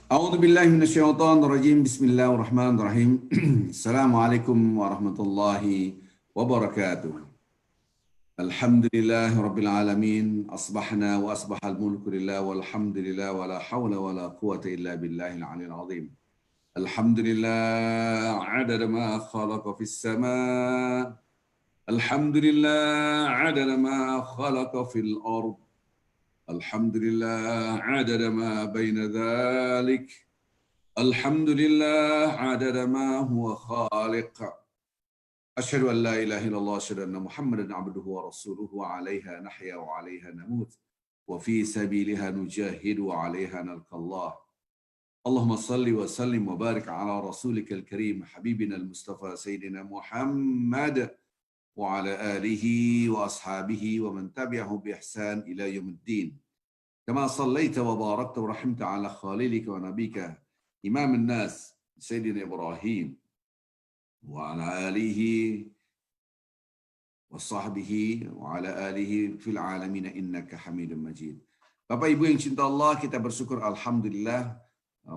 أعوذ بالله من الشيطان الرجيم بسم الله الرحمن الرحيم السلام عليكم ورحمة الله وبركاته الحمد لله رب العالمين أصبحنا وأصبح الملك لله والحمد لله ولا حول ولا قوة إلا بالله العلي العظيم الحمد لله عدد ما خلق في السماء الحمد لله عدد ما خلق في الأرض الحمد لله عدد ما بين ذلك الحمد لله عدد ما هو خالق أشهد أن لا إله إلا الله أشهد أن محمدا عبده ورسوله وعليها نحيا وعليها نموت وفي سبيلها نجاهد وعليها نلقى الله اللهم صل وسلم وبارك على رسولك الكريم حبيبنا المصطفى سيدنا محمد وعلى آله وأصحابه ومن تبعه بإحسان إلى يوم الدين كما صليت وباركت ورحمت على خليلك ونبيك إمام الناس سيدنا إبراهيم وعلى آله وصحبه وعلى آله في العالمين إنك حميد مجيد. Bapak Ibu yang cinta Allah, kita bersyukur Alhamdulillah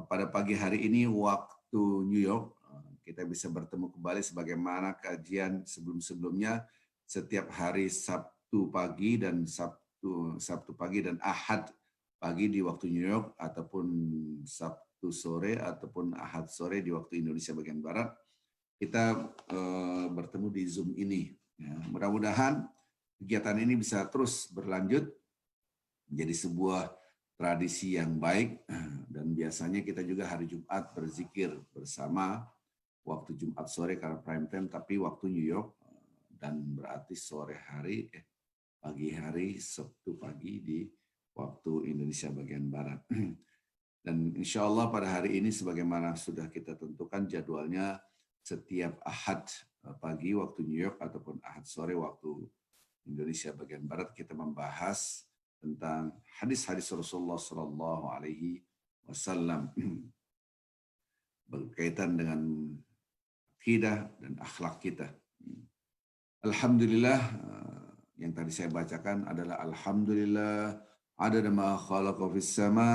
pada pagi hari ini waktu New York kita bisa bertemu kembali sebagaimana kajian sebelum-sebelumnya setiap hari Sabtu pagi dan Sabtu pagi dan Ahad pagi di waktu New York ataupun Sabtu sore ataupun Ahad sore di waktu Indonesia bagian Barat. Kita bertemu di Zoom ini. Ya, mudah-mudahan kegiatan ini bisa terus berlanjut menjadi sebuah tradisi yang baik dan biasanya kita juga hari Jumat berzikir bersama waktu Jumat sore karena prime time tapi waktu New York dan berarti pagi hari Sabtu pagi di waktu Indonesia bagian Barat. Dan insya Allah pada hari ini sebagaimana sudah kita tentukan jadwalnya setiap Ahad pagi waktu New York ataupun Ahad sore waktu Indonesia bagian Barat kita membahas tentang hadis-hadis Rasulullah Sallallahu Alaihi Wasallam berkaitan dengan akidah dan akhlak kita. Alhamdulillah yang tadi saya bacakan adalah Alhamdulillah adada ma khalaqa fis sama,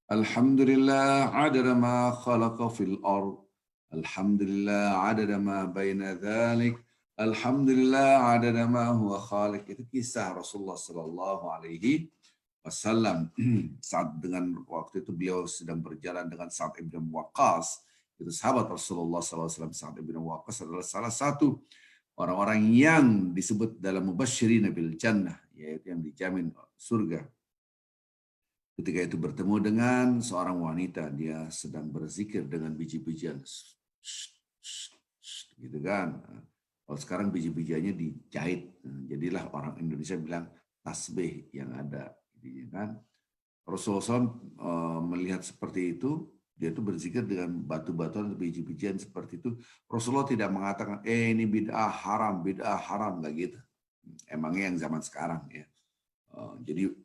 Alhamdulillah adada ma khalaqa fil ard, Alhamdulillah adada ma baina dzalik, Alhamdulillah adada ma huwa khaliq. Itu kisah Rasulullah Sallallahu Alaihi Wasallam saat dengan waktu itu beliau sedang berjalan dengan Sa'ad ibn Waqqas. Itu sahabat Rasulullah SAW. Sa'ad ibn Waqqas adalah salah satu orang-orang yang disebut dalam mubasysyirin bil jannah, yaitu yang dijamin surga. Ketika itu bertemu dengan seorang wanita, dia sedang berzikir dengan biji-bijian, gitu kan. Kalau sekarang biji-bijiannya dijahit, jadilah orang Indonesia bilang tasbih yang ada, gitu kan. Rasulullah SAW melihat seperti itu, dia itu berzikir dengan batu-batuan atau biji-bijian seperti itu. Rasulullah tidak mengatakan, ini bid'ah haram, nggak gitu. Emangnya yang zaman sekarang ya. Jadi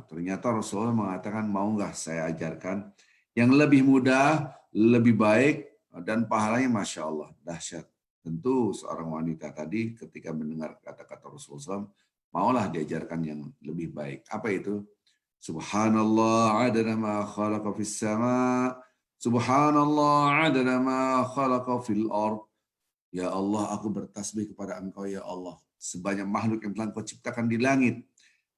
ternyata Rasulullah mengatakan, mau nggak saya ajarkan yang lebih mudah, lebih baik, dan pahalanya Masya Allah, dahsyat. Tentu seorang wanita tadi ketika mendengar kata-kata Rasulullah SAW, maulah diajarkan yang lebih baik. Apa itu? Subhanallah adada ma khalaqa fis sama, Subhanallah adada ma khalaqa fil ard. Ya Allah, aku bertasbih kepada Engkau ya Allah, sebanyak makhluk yang telah Engkau ciptakan di langit,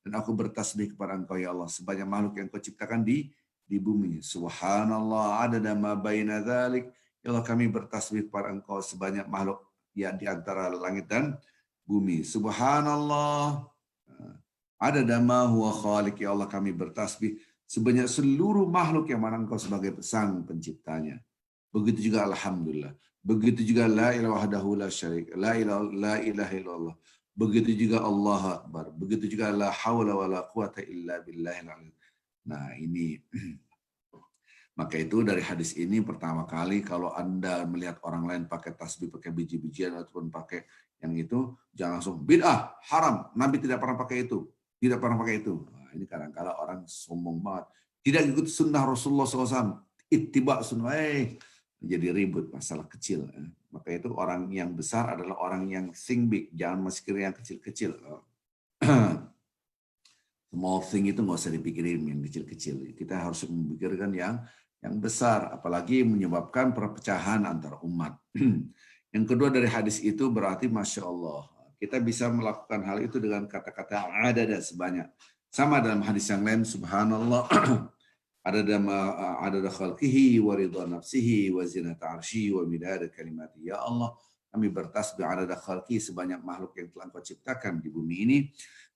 dan aku bertasbih kepada Engkau ya Allah sebanyak makhluk yang Engkau ciptakan di bumi. Subhanallah adada ma baina dzalik. Ya Allah, kami bertasbih kepada Engkau sebanyak makhluk yang di antara langit dan bumi. Subhanallah adada ma huwa khaliq. Ya Allah, kami bertasbih sebanyak seluruh makhluk yang mana Engkau sebagai sang penciptanya. Begitu juga alhamdulillah. Begitu juga la ilaha wahdahu la syarika, la ilaha illallah. Begitu juga Allah Akbar. Begitu juga la haula wala quwata illa billahil aliyyil. Nah, ini maka itu dari hadis ini pertama kali kalau Anda melihat orang lain pakai tasbih, pakai biji-bijian ataupun pakai yang itu, jangan langsung bid'ah, haram. Nabi tidak pernah pakai itu. Tidak pernah pakai itu. Nah, ini kadang-kadang orang sombong banget. Tidak ikut sunnah Rasulullah SAW. Ittiba sunnah. Jadi ribut, masalah kecil. Maka itu orang yang besar adalah orang yang think big. Jangan masih kira yang kecil-kecil. Small thing itu nggak usah dipikirin yang kecil-kecil. Kita harus memikirkan yang besar, apalagi menyebabkan perpecahan antar umat. Yang kedua dari hadis itu berarti Masya Allah. Kita bisa melakukan hal itu dengan kata-kata ada dan sebanyak. Sama dalam hadis yang lain, Subhanallah, ada khalqihi wa ridha nafsihi wa zinata arsyi wa midada kalimati. Ya Allah, kami bertasbih ada khalqi sebanyak makhluk yang telah Kau ciptakan di bumi ini,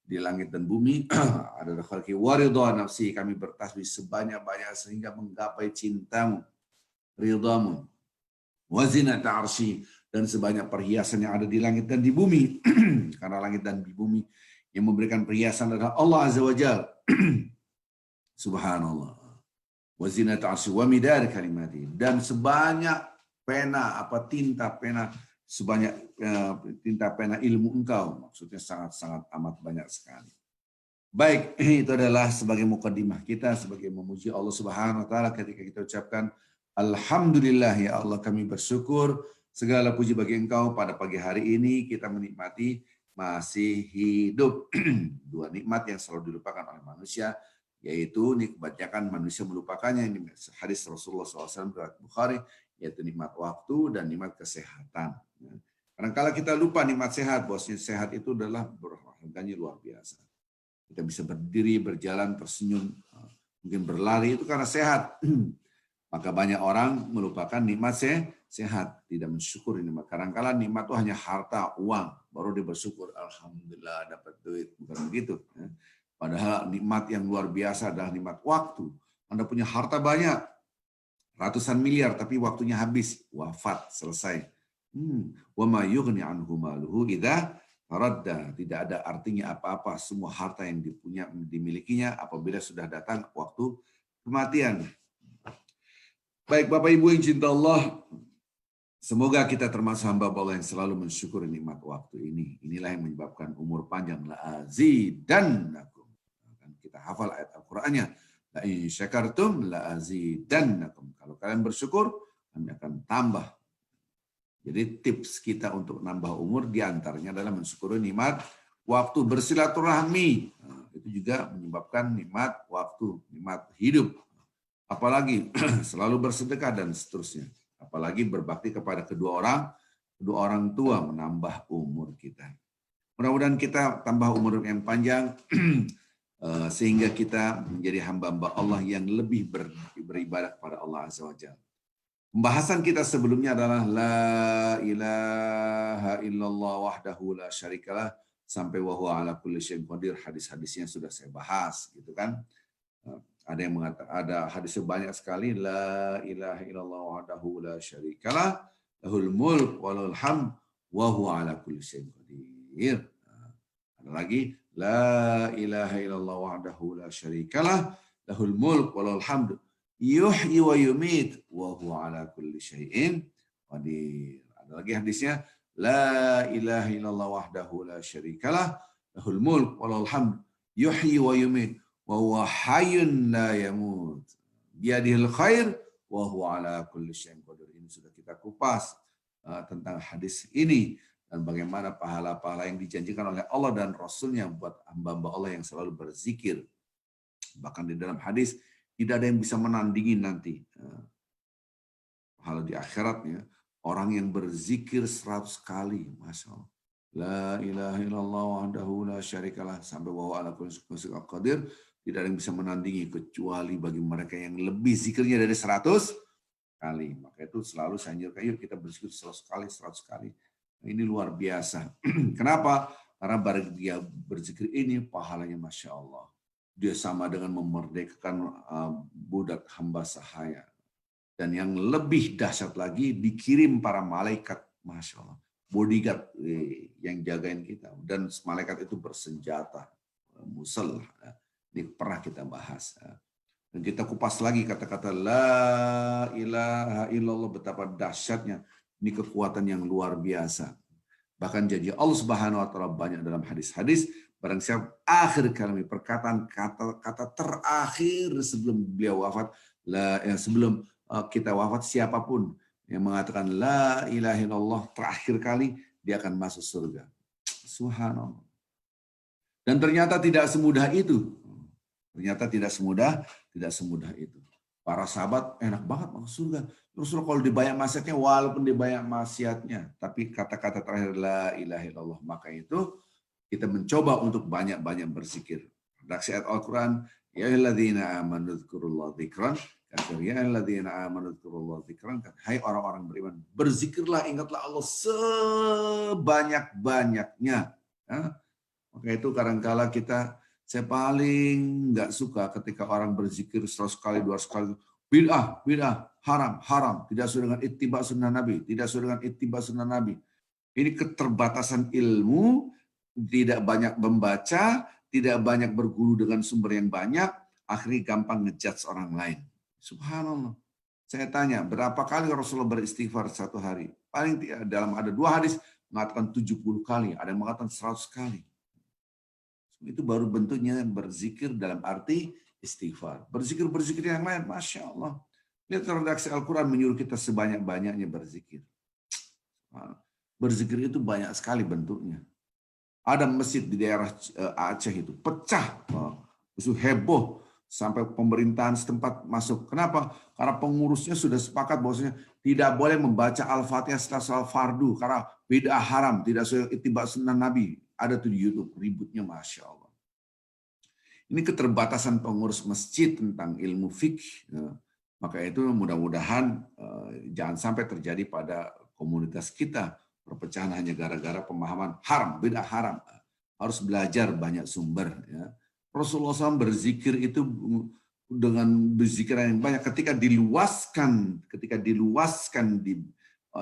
di langit dan bumi. Ada khalqi wa ridha nafsi, kami bertasbih sebanyak-banyak sehingga menggapai cintamu, ridhamu. Wa zinata arsy, dan sebanyak perhiasan yang ada di langit dan di bumi. Karena langit dan di bumi yang memberikan perhiasan adalah Allah Azza wa Jalla. Subhanallah. Wa zinata arsy wa midad kalimati, dan sebanyak pena tinta pena, sebanyak tinta pena ilmu engkau, maksudnya sangat-sangat amat banyak sekali. Baik, itu adalah sebagai mukadimah kita sebagai memuji Allah Subhanahu wa taala ketika kita ucapkan alhamdulillah ya Allah, kami bersyukur, segala puji bagi Engkau pada pagi hari ini kita menikmati masih hidup. Dua nikmat yang selalu dilupakan oleh manusia, yaitu kebanyakan manusia melupakannya. Ini hadis Rasulullah SAW riwayat Bukhari, yaitu nikmat waktu dan nikmat kesehatan. Kadang-kala kita lupa nikmat sehat, bosnya sehat itu adalah harganya luar biasa. Kita bisa berdiri, berjalan, tersenyum, mungkin berlari, itu karena sehat. Maka banyak orang melupakan nikmat sehat, tidak mensyukuri nikmat. Kadang-kala nikmat itu hanya harta, uang, baru dia bersyukur, alhamdulillah dapat duit, bukan begitu. Padahal nikmat yang luar biasa adalah nikmat waktu. Anda punya harta banyak, ratusan miliar, tapi waktunya habis, wafat, selesai. Wa ma yughni anhu maluhu idza taradda. Tidak ada artinya apa-apa semua harta yang dimilikinya apabila sudah datang waktu kematian. Baik Bapak Ibu yang cinta Allah, semoga kita termasuk hamba Allah yang selalu mensyukuri nikmat waktu ini. Inilah yang menyebabkan umur panjang, la azidannakum. Kita hafal ayat Al-Qur'annya, la in syakartum la azidannakum. Kalau kalian bersyukur, kami akan tambah. Jadi tips kita untuk nambah umur diantaranya adalah mensyukuri nikmat waktu, bersilaturahmi. Itu juga menyebabkan nikmat waktu, nikmat hidup. Apalagi selalu bersedekah dan seterusnya. Apalagi berbakti kepada kedua orang tua, menambah umur kita. Mudah-mudahan kita tambah umur yang panjang sehingga kita menjadi hamba-hamba Allah yang lebih beribadah kepada Allah Azza wa Jalla. Pembahasan kita sebelumnya adalah la ilaha illallah wahdahu la syarikalah sampai wa huwa ala kulli syai'in qadir. Hadis-hadisnya sudah saya bahas gitu kan. Ada yang mengatakan, ada hadisnya banyak sekali, la ilaha illallah wahdahu la syarikalah lahul mulk wa lahul hamd wa huwa ala kulli syai'in qadir. Ada lagi, la ilaha illallah wahdahu la syarikalah lahul mulk wa lahul hamd yuhyi wa yumit wa huwa ala kulli syai'in qadir. Ada lagi hadisnya, la ilaha illallah wahdahu la syarikalah lahul mulk wa lahul hamd yuhyi wa yumit wa huwa hayyun la yamut biyadihil khair wa huwa ala kulli syai'in qadir. Ini sudah kita kupas tentang hadis ini dan bagaimana pahala-pahala yang dijanjikan oleh Allah dan Rasulnya buat hamba-hamba Allah yang selalu berzikir. Bahkan di dalam hadis, tidak ada yang bisa menandingi nanti pahala di akhiratnya. Orang yang berzikir 100 kali, Masya Allah. La ilaha illallah wahdahu la syarikalah sampai wa ala kulli syai'in qadir. Tidak ada yang bisa menandingi kecuali bagi mereka yang lebih zikirnya dari 100 kali. Maka itu selalu saya anjurkan, yuk kita berzikir 100 kali, 100 kali. Nah, ini luar biasa. Kenapa? Karena bagi dia berzikir ini pahalanya Masya Allah. Dia sama dengan memerdekakan budak hamba sahaya. Dan yang lebih dahsyat lagi, dikirim para malaikat, Masya Allah, bodyguard yang jagain kita. Dan malaikat itu bersenjata, musel. Ini pernah kita bahas. Dan kita kupas lagi kata-kata la ilaha illallah, betapa dahsyatnya. Ini kekuatan yang luar biasa. Bahkan janji Allah Subhanahu wa taala banyak dalam hadis-hadis. Barang siapa akhir kalimat, perkataan kata terakhir sebelum beliau wafat, sebelum kita wafat, siapapun yang mengatakan la ilaha illallah terakhir kali, dia akan masuk surga. Subhanallah. Dan ternyata tidak semudah itu. Ternyata tidak semudah itu. Para sahabat enak banget masuk surga. Rasulullah kalau dibayar maksiatnya, walaupun dibayar maksiatnya, tapi kata-kata terakhir la ilaha illallah, maka itu kita mencoba untuk banyak-banyak berzikir. Redaksi ayat Al-Quran, ya ayyuhalladzina amanu dzkurullaha dzikran katsira, ya ayyuhalladzina amanu dzkurullaha dzikran katsira. Hai orang-orang beriman, berzikirlah, ingatlah Allah sebanyak-banyaknya. Ya, maka itu kadangkala saya paling nggak suka ketika orang berzikir 100 kali, 200 kali. Bid'ah, bid'ah, haram, haram. Tidak sesuai dengan ittiba sunnah Nabi. Tidak sesuai dengan ittiba sunnah Nabi. Ini keterbatasan ilmu, tidak banyak membaca, tidak banyak berguru dengan sumber yang banyak, akhirnya gampang ngejudge orang lain. Subhanallah. Saya tanya, berapa kali Rasulullah beristighfar satu hari? Paling dalam ada 2 hadis mengatakan 70 kali, ada yang mengatakan 100 kali. Itu baru bentuknya berzikir dalam arti istighfar. Berzikir-berzikir yang lain, Masya Allah. Lihat redaksi Al-Quran menyuruh kita sebanyak-banyaknya berzikir. Berzikir itu banyak sekali bentuknya. Ada masjid di daerah Aceh itu pecah, itu heboh sampai pemerintahan setempat masuk. Kenapa? Karena pengurusnya sudah sepakat bahwasanya tidak boleh membaca Al-Fatihah setelah salat fardu karena bid'ah haram, tidak sesuai ittiba sunnah Nabi. Ada tuh di YouTube ributnya, Masya Allah. Ini keterbatasan pengurus masjid tentang ilmu fikih. Maka itu mudah-mudahan jangan sampai terjadi pada komunitas kita perpecahan hanya gara-gara pemahaman haram, bid'ah haram. Harus belajar banyak sumber. Ya. Rasulullah SAW berzikir itu dengan berzikir yang banyak. Ketika diluaskan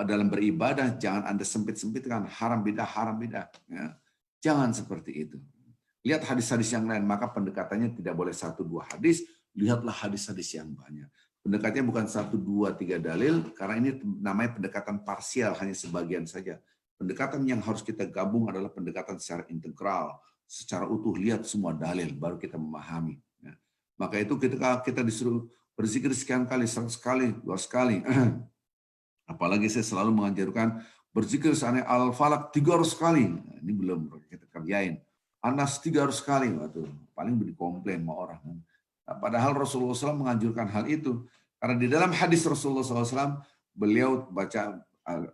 dalam beribadah, jangan Anda sempit-sempitkan haram bid'ah, haram bid'ah. Ya. Jangan seperti itu. Lihat hadis-hadis yang lain, maka pendekatannya tidak boleh 1-2 hadis, lihatlah hadis-hadis yang banyak. Pendekatannya bukan 1, 2, 3 dalil, karena ini namanya pendekatan parsial, hanya sebagian saja. Pendekatan yang harus kita gabung adalah pendekatan secara integral, secara utuh, lihat semua dalil, baru kita memahami. Maka itu ketika kita disuruh berzikir sekian kali, 100 kali, 200 kali, apalagi saya selalu mengajarkan berzikir seaneh Al-Falaq 300 kali, ini belum kita kerjain. Anas 300 kali, waduh, paling dikomplain sama orang. Nah, padahal Rasulullah SAW menganjurkan hal itu. Karena di dalam hadis Rasulullah SAW, beliau baca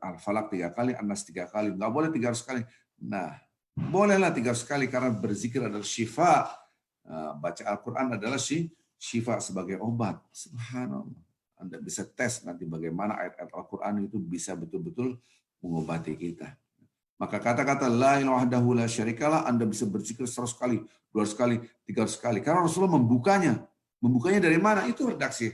Al-Falaq 3 kali, Anas 3 kali. Nggak boleh 300 kali. Nah, bolehlah 300 kali karena berzikir adalah syifa. Baca Al-Quran adalah syifa sebagai obat. Subhanallah. Anda bisa tes nanti bagaimana ayat-ayat Al-Quran itu bisa betul-betul mengobati kita. Maka kata-kata la ilaha wahdahu la syarikalah, Anda bisa berzikir 100 kali, 200 kali, 300 kali. Karena Rasulullah membukanya. Membukanya dari mana? Itu redaksi.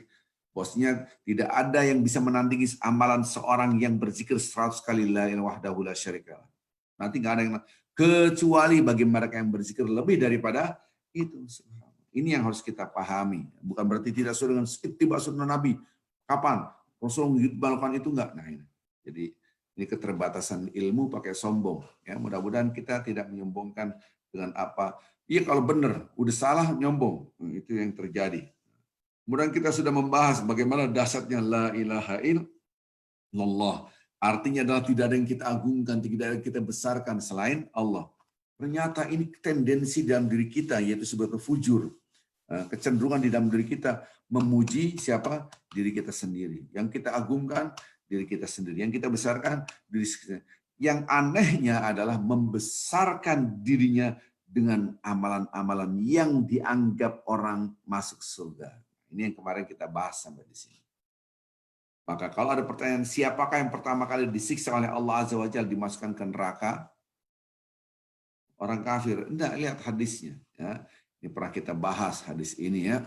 Bosnya tidak ada yang bisa menandingi amalan seorang yang berzikir 100 kali la ilaha wahdahu la syarikalah. Nanti nggak ada yang kecuali bagi mereka yang berzikir lebih daripada itu. Ini yang harus kita pahami. Bukan berarti tidak sesuai dengan ittiba sunnah Nabi. Kapan? Rasulullah melakukan itu enggak? Nah, ini. Jadi ini keterbatasan ilmu pakai sombong. Ya, mudah-mudahan kita tidak menyombongkan dengan apa. Iya kalau benar, udah salah nyombong. Itu yang terjadi. Kemudian kita sudah membahas bagaimana dasarnya la ilaha illallah. Artinya adalah tidak ada yang kita agungkan, tidak ada yang kita besarkan selain Allah. Ternyata ini tendensi dalam diri kita, yaitu sebagai fujur. Kecenderungan di dalam diri kita memuji siapa? Diri kita sendiri. Yang kita agungkan, diri kita sendiri. Yang kita besarkan, diri sendiri. Yang anehnya adalah membesarkan dirinya dengan amalan-amalan yang dianggap orang masuk surga. Ini yang kemarin kita bahas sampai di sini. Maka kalau ada pertanyaan, siapakah yang pertama kali disiksa oleh Allah Azza wa Jalla dimasukkan ke neraka? Orang kafir. Enggak, lihat hadisnya. Ya. Ini pernah kita bahas hadis ini ya.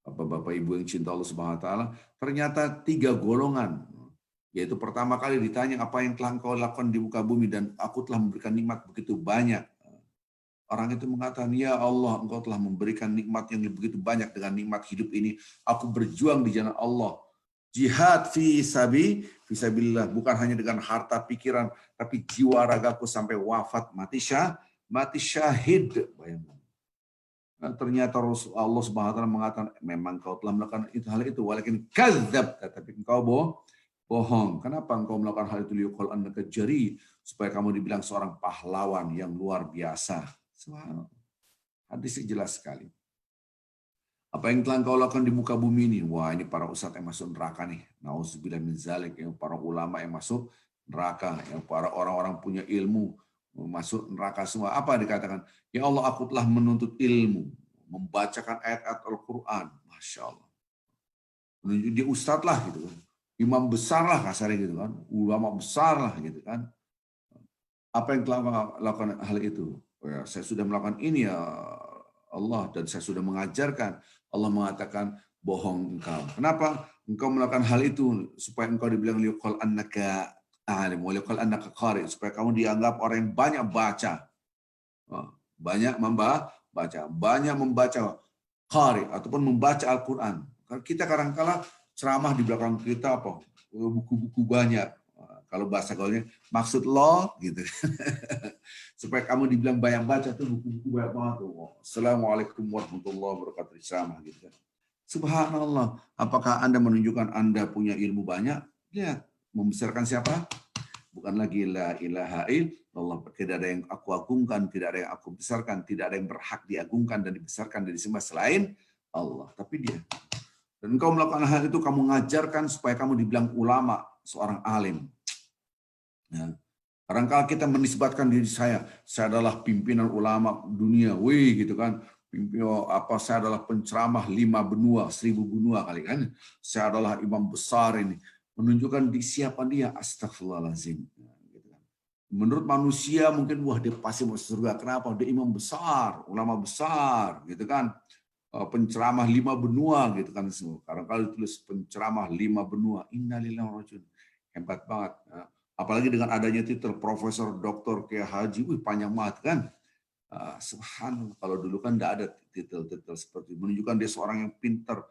Bapak-bapak ibu yang cinta Allah Subhanahu wa taala, ternyata 3 golongan. Yaitu pertama kali ditanya apa yang telah engkau lakukan di muka bumi dan aku telah memberikan nikmat begitu banyak. Orang itu mengatakan, ya Allah, engkau telah memberikan nikmat yang begitu banyak dengan nikmat hidup ini. Aku berjuang di jalan Allah. Jihad fi sabilillah, bukan hanya dengan harta pikiran, tapi jiwa ragaku sampai wafat mati syahid. Bayangkan. Nah, ternyata Allah Subhanahu wa taala mengatakan, memang kau telah melakukan hal itu, walakin kadzab, tapi engkau bohong. Kenapa engkau melakukan hal itu? Liuqal annaka jari, supaya kamu dibilang seorang pahlawan yang luar biasa. Subhanallah. Hadisnya jelas sekali. Apa yang telah engkau lakukan di muka bumi ini? Wah, ini para ustadz yang masuk neraka nih. Nauzubillah min zalik, yang para ulama yang masuk neraka, yang para orang-orang punya ilmu masuk neraka semua. Apa dikatakan? Ya Allah, aku telah menuntut ilmu, membacakan ayat-ayat Al-Quran. Masya Allah. Menunjuk dia ustadz lah gitu kan. Imam besar lah kasarnya gitu kan. Ulama besar lah gitu kan. Apa yang telah melakukan hal itu? Oh ya, saya sudah melakukan ini ya Allah, dan saya sudah mengajarkan. Allah mengatakan bohong engkau. Kenapa engkau melakukan hal itu? Supaya engkau dibilang liqal annaka alim wa liqal annaka qari, supaya kamu dianggap orang yang banyak baca. Banyak membaca, banyak membaca qari ataupun membaca Al-Qur'an. Kita kadang-kala ceramah di belakang kita apa? Buku-buku banyak. Kalau bahasa gaulnya maksud lo gitu. Supaya kamu dibilang banyak baca tuh buku-buku banyak banget tuh. Assalamualaikum warahmatullahi wabarakatuh ceramah gitu kan. Subhanallah, apakah Anda menunjukkan Anda punya ilmu banyak? Lihat, membesarkan siapa? Bukan lagi la ilaha illallah. Tidak ada yang aku agungkan, tidak ada yang aku besarkan, tidak ada yang berhak diagungkan dan dibesarkan dan disembah selain Allah. Tapi dia. Dan engkau melakukan hal itu, kamu mengajarkan supaya kamu dibilang ulama, seorang alim. Ya. Kadang-kala kita menisbatkan diri saya adalah pimpinan ulama dunia, wih gitu kan, saya adalah penceramah 5 benua, 1000 benua kali kan, saya adalah imam besar ini, menunjukkan di siapa dia, astagfirullahaladzim. Gitu kan. Menurut manusia mungkin wah dia pasti masuk surga, kenapa? Dia imam besar, ulama besar, gitu kan, penceramah 5 benua gitu kan, kadang-kala ditulis penceramah 5 benua, innalillahi wa inna ilaihi raji'un, hebat banget. Apalagi dengan adanya titel profesor, doktor, kiai haji, panjang banget kan. Subhanallah, kalau dulu kan tidak ada titel-titel seperti itu. Menunjukkan dia seorang yang pintar.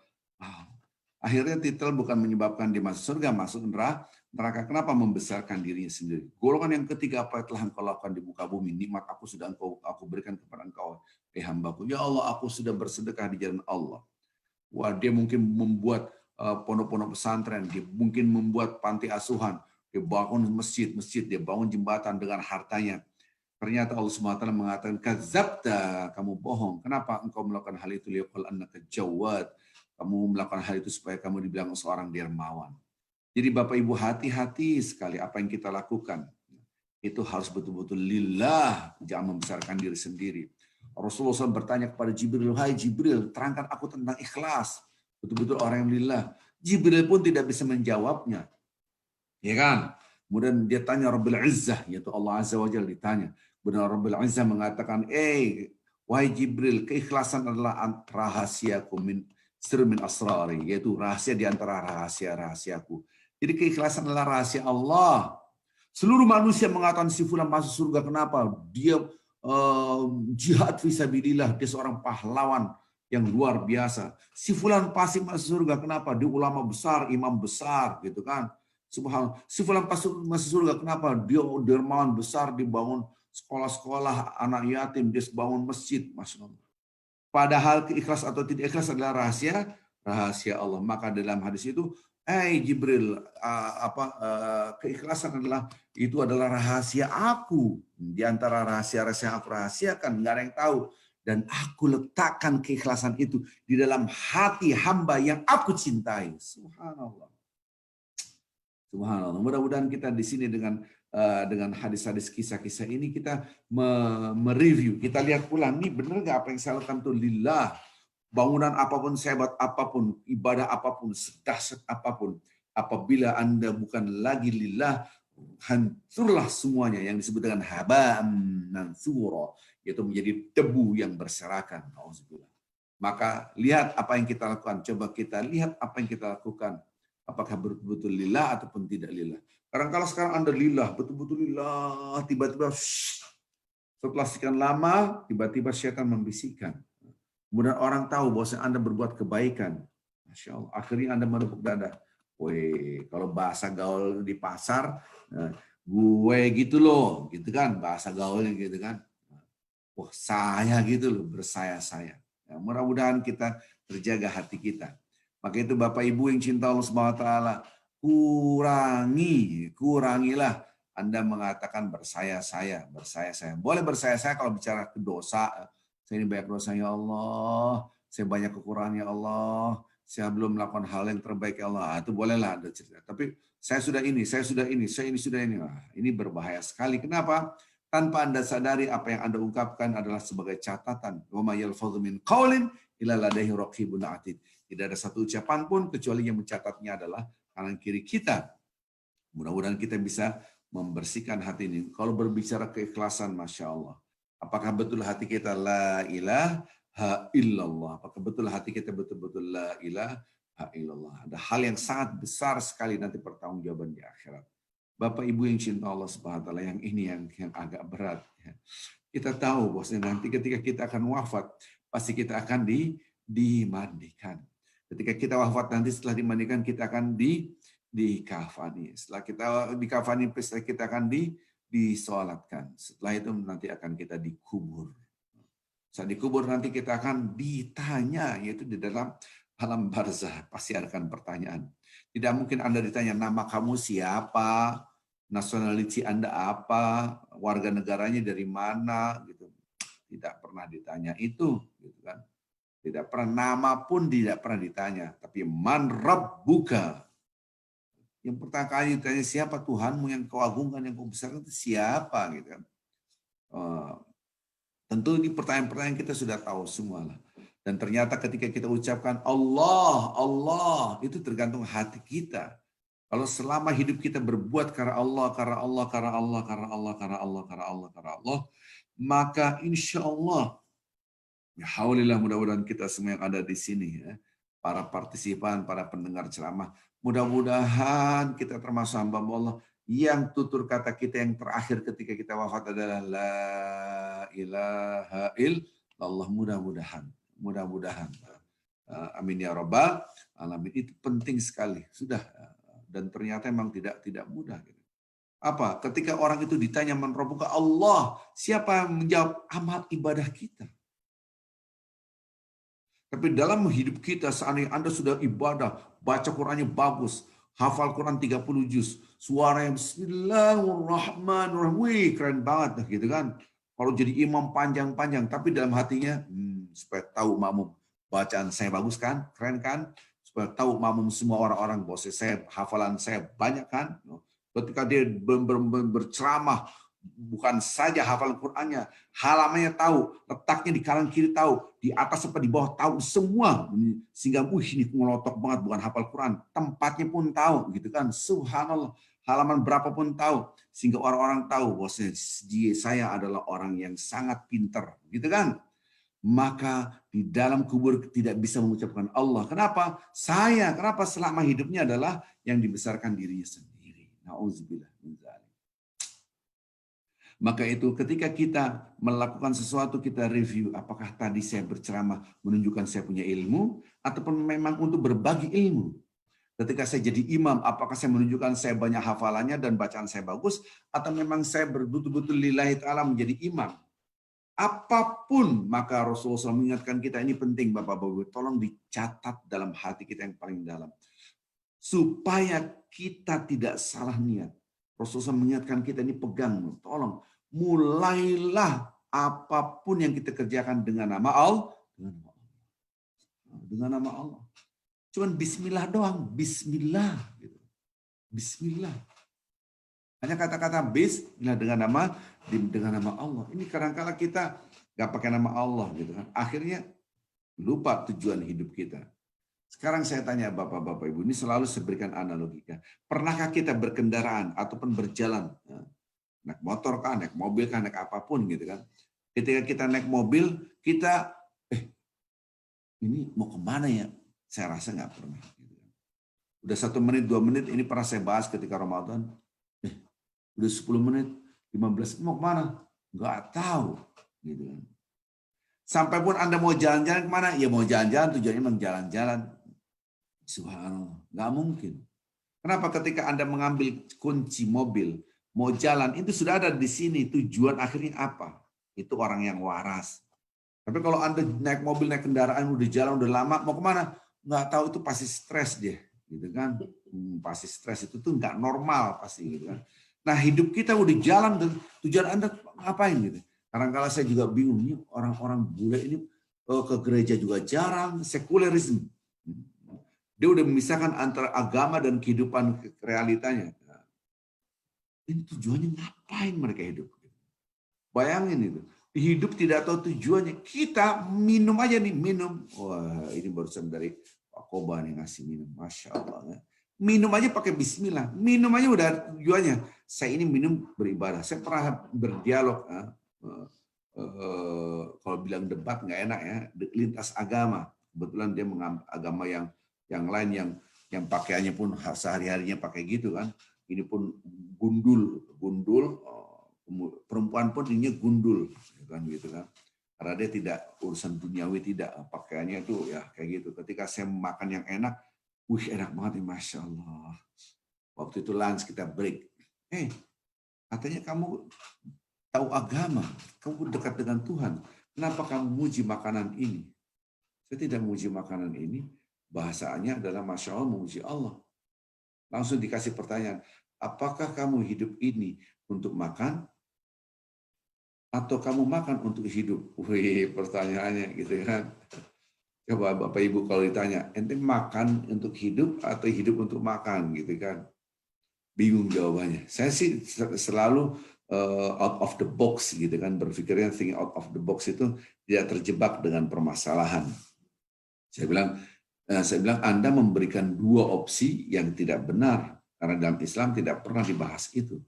Akhirnya titel bukan menyebabkan dia masuk surga, masuk neraka. Kenapa membesarkan dirinya sendiri? Golongan yang ketiga, apa yang telah engkau lakukan di muka bumi? Nikmat aku sudah aku berikan kepada engkau, hambaku. Ya Allah, aku sudah bersedekah di jalan Allah. Wah, dia mungkin membuat pondok-pondok pesantren, dia mungkin membuat panti asuhan, dia bangun masjid, dia bangun jembatan dengan hartanya. Ternyata Allah SWT mengatakan, kadzabta, kamu bohong. Kenapa engkau melakukan hal itu? Liqal annaka jawad. Kamu melakukan hal itu supaya kamu dibilang seorang dermawan. Jadi Bapak Ibu, hati-hati sekali apa yang kita lakukan. Itu harus betul-betul lillah, jangan membesarkan diri sendiri. Rasulullah SAW bertanya kepada Jibril, hai Jibril, terangkan aku tentang ikhlas. Betul-betul orang yang lillah. Jibril pun tidak bisa menjawabnya. Ya kan? Kemudian dia tanya Rabbil Izzah, yaitu Allah Azza wa Jalla ditanya. Benar Rabbil Izzah mengatakan, wahai Jibril, keikhlasan adalah rahasiaku min asrari, yaitu rahasia di antara rahasia-rahasiaku. Jadi keikhlasan adalah rahasia Allah. Seluruh manusia mengatakan si fulan masuk surga, kenapa? Dia jihad fisabilillah, dia seorang pahlawan yang luar biasa. Si fulan pasti masuk surga, kenapa? Dia ulama besar, imam besar, gitu kan? Subhanallah. Si fulan masuk surga, kenapa? Dia dermawan besar, dibangun sekolah-sekolah anak yatim, dia bangun masjid, Masya Allah. Padahal ikhlas atau tidak ikhlas adalah rahasia Allah. Maka dalam hadis itu, Jibril, keikhlasan adalah rahasia aku. Di antara rahasia-rahasia aku rahasiakan, nggak ada yang tahu. Dan aku letakkan keikhlasan itu di dalam hati hamba yang aku cintai. Subhanallah. Subhanallah. Mudah-mudahan kita di sini dengan hadis-hadis kisah-kisah ini kita mereview, kita lihat ulang nih benar nggak apa yang saya lakukan tuh lillah. Bangunan apapun, sehebat apapun, ibadah apapun, sedahsyat apapun, apabila Anda bukan lagi lillah, hancurlah semuanya yang disebut dengan haba'an mansura, yaitu menjadi debu yang berserakan. Maka lihat apa yang kita lakukan, coba kita lihat apa yang kita lakukan. Apakah betul-betul lillah ataupun tidak lillah. Kadang-kadang sekarang Anda lillah, betul-betul lillah, tiba-tiba setelah sekian lama, tiba-tiba syaitan membisikkan. Kemudian orang tahu bahwa Anda berbuat kebaikan. Masya Allah, akhirnya Anda menepuk dada. Woi, kalau bahasa gaul di pasar, gue gitu loh, gitu kan, bahasa gaulnya gitu kan. Wah, saya gitu loh, bersaya-saya. Ya, mudah-mudahan kita terjaga hati kita. Maka itu Bapak Ibu yang cinta Allah SWT, kurangilah Anda mengatakan bersaya-saya. Boleh bersaya-saya kalau bicara ke dosa. Saya ini banyak dosa, ya Allah. saya banyak kekurangan ya Allah, saya belum melakukan hal yang terbaik ya Allah. Itu bolehlah Anda cerita. Tapi saya sudah ini, saya sudah ini, saya ini sudah ini. Wah, ini berbahaya sekali. Kenapa? Tanpa Anda sadari apa yang Anda ungkapkan adalah sebagai catatan. Wa ma yalfadhu min qaulin illa ladaihi raqibun atid. Tidak ada satu ucapan pun kecuali yang mencatatnya adalah kanan kiri kita. Mudah-mudahan kita bisa membersihkan hati ini. Kalau berbicara keikhlasan, Masya Allah. Apakah betul hati kita la ilaha illallah? Apakah betul hati kita betul-betul la ilaha illallah? Ada hal yang sangat besar sekali nanti pertanggungjawaban di akhirat. Bapak Ibu yang cinta Allah Subhanahu wa taala, yang ini yang agak berat. Kita tahu bahwasanya nanti ketika kita akan wafat, pasti kita akan dimandikan. Ketika kita wafat nanti setelah dimandikan kita akan dikafani. Setelah kita dikafani, setelah kita akan disolatkan. Setelah itu nanti akan kita dikubur. Saat dikubur nanti kita akan ditanya, yaitu di dalam alam barzah. Pasti akan pertanyaan. Tidak mungkin Anda ditanya nama kamu siapa, nasionaliti Anda apa, warga negaranya dari mana, gitu. Tidak pernah ditanya itu, gitu kan. Tidak pernah, nama pun tidak pernah ditanya. Tapi man rabbuka. Yang pertama kali ditanya siapa Tuhanmu yang kau agungkan, yang kau besarkan itu siapa, gitu kan. Tentu ini pertanyaan-pertanyaan kita sudah tahu semua lah. Dan ternyata ketika kita ucapkan Allah, Allah, itu tergantung hati kita. Kalau selama hidup kita berbuat karena Allah, karena Allah, karena Allah, karena Allah, karena Allah, karena Allah, karena Allah, maka insya Allah, ya haulillah, mudah-mudahan kita semua yang ada di sini, ya, para partisipan, para pendengar ceramah, mudah-mudahan kita termasuk hamba Allah yang tutur kata kita yang terakhir ketika kita wafat adalah la ilaha illallah. Mudah-mudahan. Amin ya rabbal alamin. Itu penting sekali. Sudah, dan ternyata memang tidak mudah. Apa? Ketika orang itu ditanya man rabbuka, Allah, siapa yang menjawab amal ibadah kita? Tapi dalam hidup kita, seandainya Anda sudah ibadah, baca Qurannya bagus, hafal Quran 30 juz, suara yang Bismillahirrahmanirrahim, wih, keren banget, gitu kan. Kalau jadi imam panjang-panjang, tapi dalam hatinya, supaya tahu makmum, bacaan saya bagus kan, keren kan, supaya tahu makmum semua orang-orang, bahwa saya hafalan saya banyak kan. Ketika dia berceramah, bukan saja hafal Qur'annya, halamannya tahu, letaknya di kanan kiri tahu, di atas apa di bawah tahu semua, sehingga ini melotok banget, bukan hafal Qur'an, tempatnya pun tahu, gitu kan. Subhanallah, halaman berapapun tahu, sehingga orang-orang tahu bahwa saya adalah orang yang sangat pintar, gitu kan. Maka di dalam kubur tidak bisa mengucapkan Allah. Kenapa? Kenapa selama hidupnya adalah yang dibesarkan dirinya sendiri. Nauzubillah min dzalik. Maka itu ketika kita melakukan sesuatu, kita review apakah tadi saya berceramah menunjukkan saya punya ilmu ataupun memang untuk berbagi ilmu. Ketika saya jadi imam, apakah saya menunjukkan saya banyak hafalannya dan bacaan saya bagus, atau memang saya betul-betul lillahi ta'ala menjadi imam. Apapun, maka Rasulullah SAW mengingatkan kita, ini penting Bapak-Bapak, tolong dicatat dalam hati kita yang paling dalam. Supaya kita tidak salah niat. Rasulullah SAW mengingatkan kita, ini pegang, tolong. Mulailah apapun yang kita kerjakan dengan nama Allah. Dengan nama Allah. Cuman bismillah doang, bismillah. Bismillah. Hanya kata-kata bismillah dengan nama Allah. Ini kadang-kala kita nggak pakai nama Allah gitu kan. Akhirnya lupa tujuan hidup kita. Sekarang saya tanya Bapak-Bapak Ibu, ini selalu saya berikan analogikan. Pernahkah kita berkendaraan ataupun berjalan? Naik motor kah, naik mobil kah, naik apapun gitu kan. Ketika kita naik mobil, kita ini mau kemana ya? Saya rasa nggak pernah. Udah 1 menit, 2 menit, ini pernah saya bahas ketika Ramadan. Udah 10 menit, 15 menit, mau kemana? Nggak tahu. Gitu kan. Sampai pun Anda mau jalan-jalan kemana? Ya mau jalan-jalan, tujuannya memang jalan-jalan. Subhanallah, nggak mungkin. Kenapa ketika Anda mengambil kunci mobil, mau jalan, itu sudah ada di sini, tujuan akhirnya apa? Itu orang yang waras. Tapi kalau Anda naik mobil, naik kendaraan, udah jalan, udah lama, mau kemana? Nggak tahu, itu pasti stres dia. Gitu kan? Pasti stres, itu tuh nggak normal pasti. Gitu kan? Nah hidup kita udah jalan, dan tujuan Anda ngapain? Gitu. Kadang-kadang saya juga bingung, ini orang-orang bule ini ke gereja juga jarang, sekulerisme. Dia udah memisahkan antara agama dan kehidupan realitanya. Ini tujuannya ngapain mereka hidup? Bayangin itu. Hidup tidak tahu tujuannya. Kita minum aja nih, minum. Wah, ini barusan dari Pak Koba nih ngasih minum. Masya Allah. Minum aja pakai bismillah. Minum aja udah tujuannya. Saya ini minum beribadah. Saya pernah berdialog. Kalau bilang debat nggak enak ya. Lintas agama. Kebetulan dia mengambil agama yang lain yang pakaiannya pun sehari-harinya pakai gitu kan. Ini pun gundul. Perempuan pun ininya gundul gitu kan, karena dia tidak urusan duniawi, tidak pakaiannya itu ya kayak gitu. Ketika saya makan yang enak, enak banget nih, masya Allah. Waktu itu lunch kita break, katanya kamu tahu agama, kamu dekat dengan Tuhan, kenapa kamu muji makanan ini? Saya tidak muji makanan ini, bahasanya adalah masya Allah, memuji Allah. Langsung dikasih pertanyaan, apakah kamu hidup ini untuk makan atau kamu makan untuk hidup? Wih, pertanyaannya gitu kan. Coba Bapak Ibu kalau ditanya, ente makan untuk hidup atau hidup untuk makan gitu kan. Bingung jawabannya. Saya sih selalu out of the box gitu kan, berpikirnya thinking out of the box itu tidak terjebak dengan permasalahan. Saya bilang Anda memberikan dua opsi yang tidak benar, karena dalam Islam tidak pernah dibahas itu.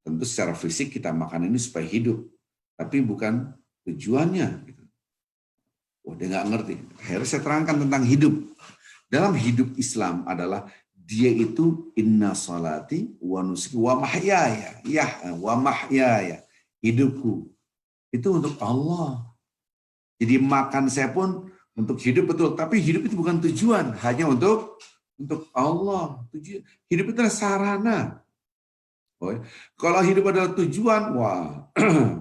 Tentu secara fisik kita makan ini supaya hidup, tapi bukan tujuannya. Wah, dia nggak ngerti. Akhirnya saya terangkan tentang hidup. Dalam hidup Islam adalah dia itu inna salati wa nusuki wa mahyaya, wa mahyaya, hidupku itu untuk Allah. Jadi makan saya pun untuk hidup betul, tapi hidup itu bukan tujuan, hanya untuk Allah. Hidup itu adalah sarana. Kalau hidup adalah tujuan, wah,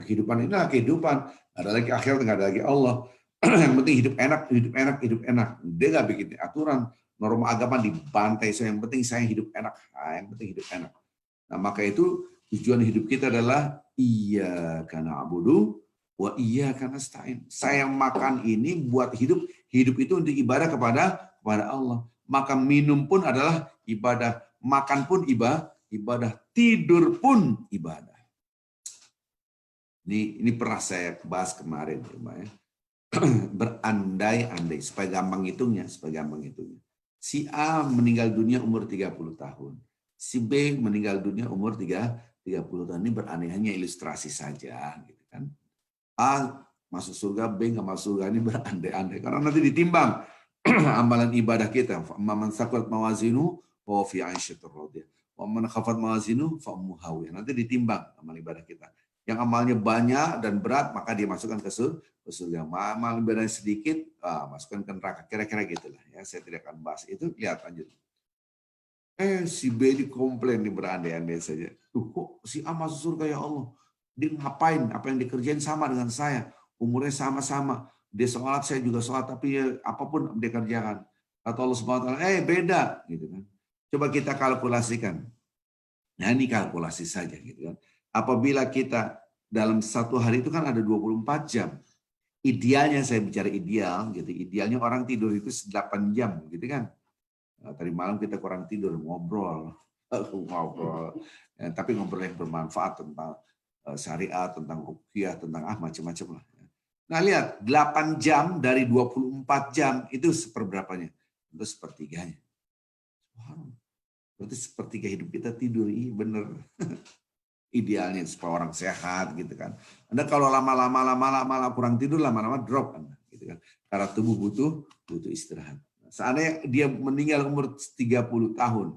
kehidupan inilah kehidupan. Ada lagi akhirat, nggak ada lagi Allah. Yang penting hidup enak. Dia nggak bikin aturan, norma agama dibantai. So, yang penting saya hidup enak. Yang penting hidup enak. Nah, maka itu tujuan hidup kita adalah iyyaka na'budu wa iyyaka nasta'in. Saya makan ini buat hidup itu untuk ibadah kepada Allah. Maka minum pun adalah ibadah, makan pun ibadah, tidur pun ibadah. Ini pernah saya bahas kemarin, ya. Berandai-andai supaya gampang hitungnya. Si A meninggal dunia umur 30 tahun. Si B meninggal dunia umur 30 tahun. Ini berandai-andai, ilustrasi saja gitu kan. A masuk surga, B nggak masuk surga, ini berandai-andai karena nanti ditimbang amalan ibadah kita. Man saqulat mawazinu wa fi 'aisyatir radiyah. Wa man khafat mawazinu fa ummuhu hawiyah. Nanti ditimbang amal ibadah kita. Yang amalnya banyak dan berat, maka dia masukkan ke surga. Amal ibadahnya sedikit, masukkan ke neraka. Kira-kira gitulah. Ya, saya tidak akan bahas itu. Lihat lanjut. Si B dikomplain, nih berandai-andai saja. Kok si A masuk surga ya Allah? Dia ngapain? Apa yang dikerjain sama dengan saya? Umurnya sama-sama. Dia sholat, saya juga sholat. Tapi ya, apapun dia kerjakan. Atau Allah SWT, beda. Gitu kan. Coba kita kalkulasikan. Nah, ini kalkulasi saja. Gitu kan. Apabila kita dalam satu hari itu kan ada 24 jam. Idealnya, saya bicara ideal, gitu. Idealnya orang tidur itu 8 jam, gitu kan. Nah, tadi malam kita kurang tidur, ngobrol. Ya, tapi ngobrol yang bermanfaat tentang syariat, tentang ruqyah, tentang macam-macam lah. Nah, lihat, 8 jam dari 24 jam itu seperberapanya? Itu sepertiganya. Berarti sepertiga hidup kita tidur, bener. Idealnya supaya orang sehat gitu kan. Anda kalau lama-lama kurang tidur, lama-lama drop Anda gitu kan. Karena tubuh butuh istirahat. Seandainya dia meninggal umur 30 tahun,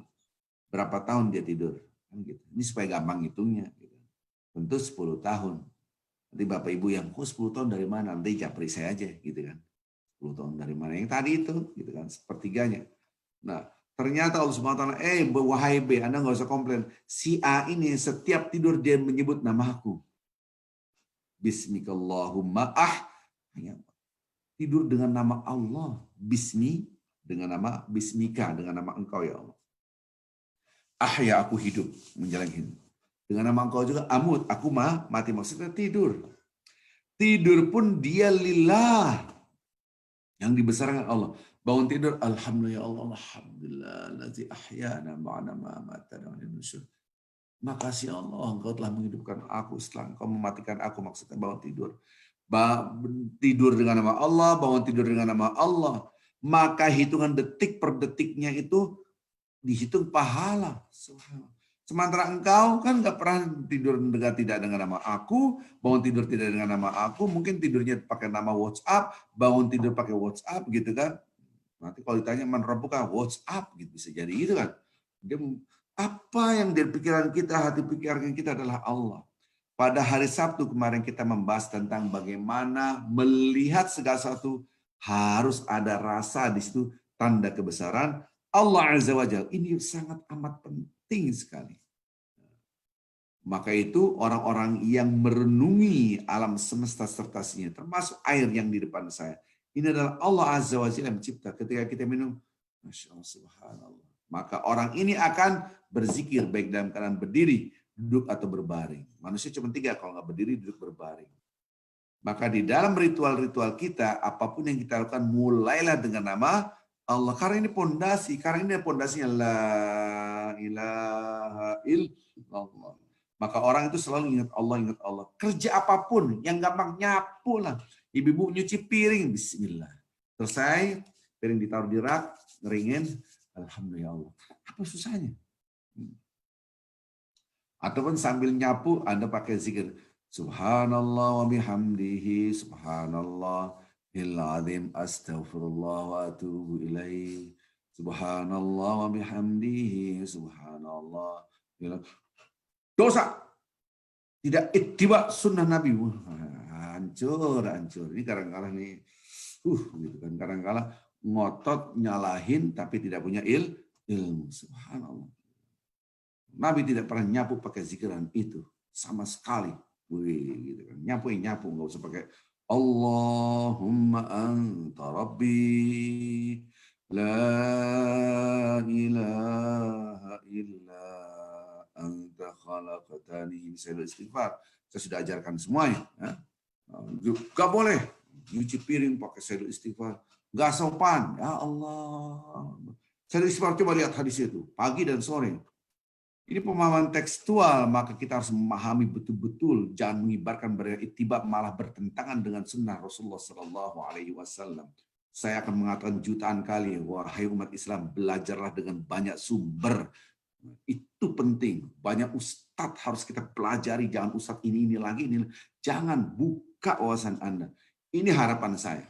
berapa tahun dia tidur? Kan gitu. Ini supaya gampang hitungnya. Gitu. Tentu 10 tahun. Nanti Bapak Ibu yang, 10 tahun dari mana? Nanti japri saya aja gitu kan. 10 tahun dari mana? Yang tadi itu gitu kan, sepertiganya. Nah, ternyata Allah SWT, wahai B, Anda nggak usah komplain. Si A ini setiap tidur dia menyebut nama aku. Bismikallahumma tidur dengan nama Allah. Bismi dengan nama Bismika, dengan nama Engkau ya Allah. Ya aku hidup, menjalani hidup. Dengan nama Engkau juga amut, aku mati, maksudnya tidur. Tidur pun dia lillah. Yang dibesarkan Allah. Bangun tidur, alhamdulillah ya Allah, alhamdulillah, lazi ahyana ma'ana ma'amatana wa nusyur. Makasih Allah, Engkau telah menghidupkan aku setelah Engkau mematikan aku. Maksudnya bangun tidur. Tidur dengan nama Allah, bangun tidur dengan nama Allah. Maka hitungan detik per detiknya itu dihitung pahala. Sementara engkau kan nggak pernah tidur tidak dengan nama aku, bangun tidur tidak dengan nama aku, mungkin tidurnya pakai nama WhatsApp, bangun tidur pakai WhatsApp gitu kan. Nanti kalau ditanya man rabbuka, WhatsApp gitu bisa jadi gitu kan. Dia, apa yang di pikiran kita, hati pikiran kita adalah Allah. Pada hari Sabtu kemarin kita membahas tentang bagaimana melihat segala sesuatu harus ada rasa di situ, tanda kebesaran Allah Azza wa Jalla. Ini sangat amat penting sekali. Maka itu orang-orang yang merenungi alam semesta sertasinya, termasuk air yang di depan saya. Ini adalah Allah Azza wa Jalla yang mencipta. Ketika kita minum, Masya Allah, Subhanallah. Maka orang ini akan berzikir baik dalam keadaan berdiri, duduk atau berbaring. Manusia cuma 3, kalau nggak berdiri, duduk, berbaring. Maka di dalam ritual-ritual kita, apapun yang kita lakukan, mulailah dengan nama Allah. Karena ini pondasi, karena ini pondasinya la ilaha illallah. Maka orang itu selalu ingat Allah, ingat Allah. Kerja apapun, yang gampang nyapu lah. Ibu-ibu nyuci piring, bismillah. Selesai, piring ditaruh di rak, ngeringin, alhamdulillah Allah. Apa susahnya? Ataupun sambil nyapu, Anda pakai zikir. Subhanallah wa bihamdihi, subhanallah, azim, astaghfirullah wa atubu ilaih. Subhanallah wa bihamdihi, subhanallah. Dosa. Tidak ittiba sunnah Nabi. Hancur, hancur. Ini kadang-kadang nih, gitu kan. Kadang-kadang ngotot nyalahin tapi tidak punya ilmu. Subhanallah. Nabi tidak pernah nyapu pakai zikiran itu sama sekali. Wih, gitu kan. Nyapu nggak usah pakai Allahumma anta rabbi la ilaha illa anta khalaqtani. Saya istighfar. Saya sudah ajarkan semuanya. Ya. Gak boleh nyuci piring pakai sayur istighfar. Gak sopan. Ya Allah. Sayur istighfar, coba lihat hadis itu. Pagi dan sore. Ini pemahaman tekstual, maka kita harus memahami betul-betul, jangan mengibarkan beritibak malah bertentangan dengan sunnah Rasulullah Shallallahu Alaihi Wasallam. Saya akan mengatakan jutaan kali, wahai umat Islam, belajarlah dengan banyak sumber. Itu penting. Banyak ustadz harus kita pelajari, jangan ustadz ini lagi, ini. Jangan buka wawasan Anda. Ini harapan saya.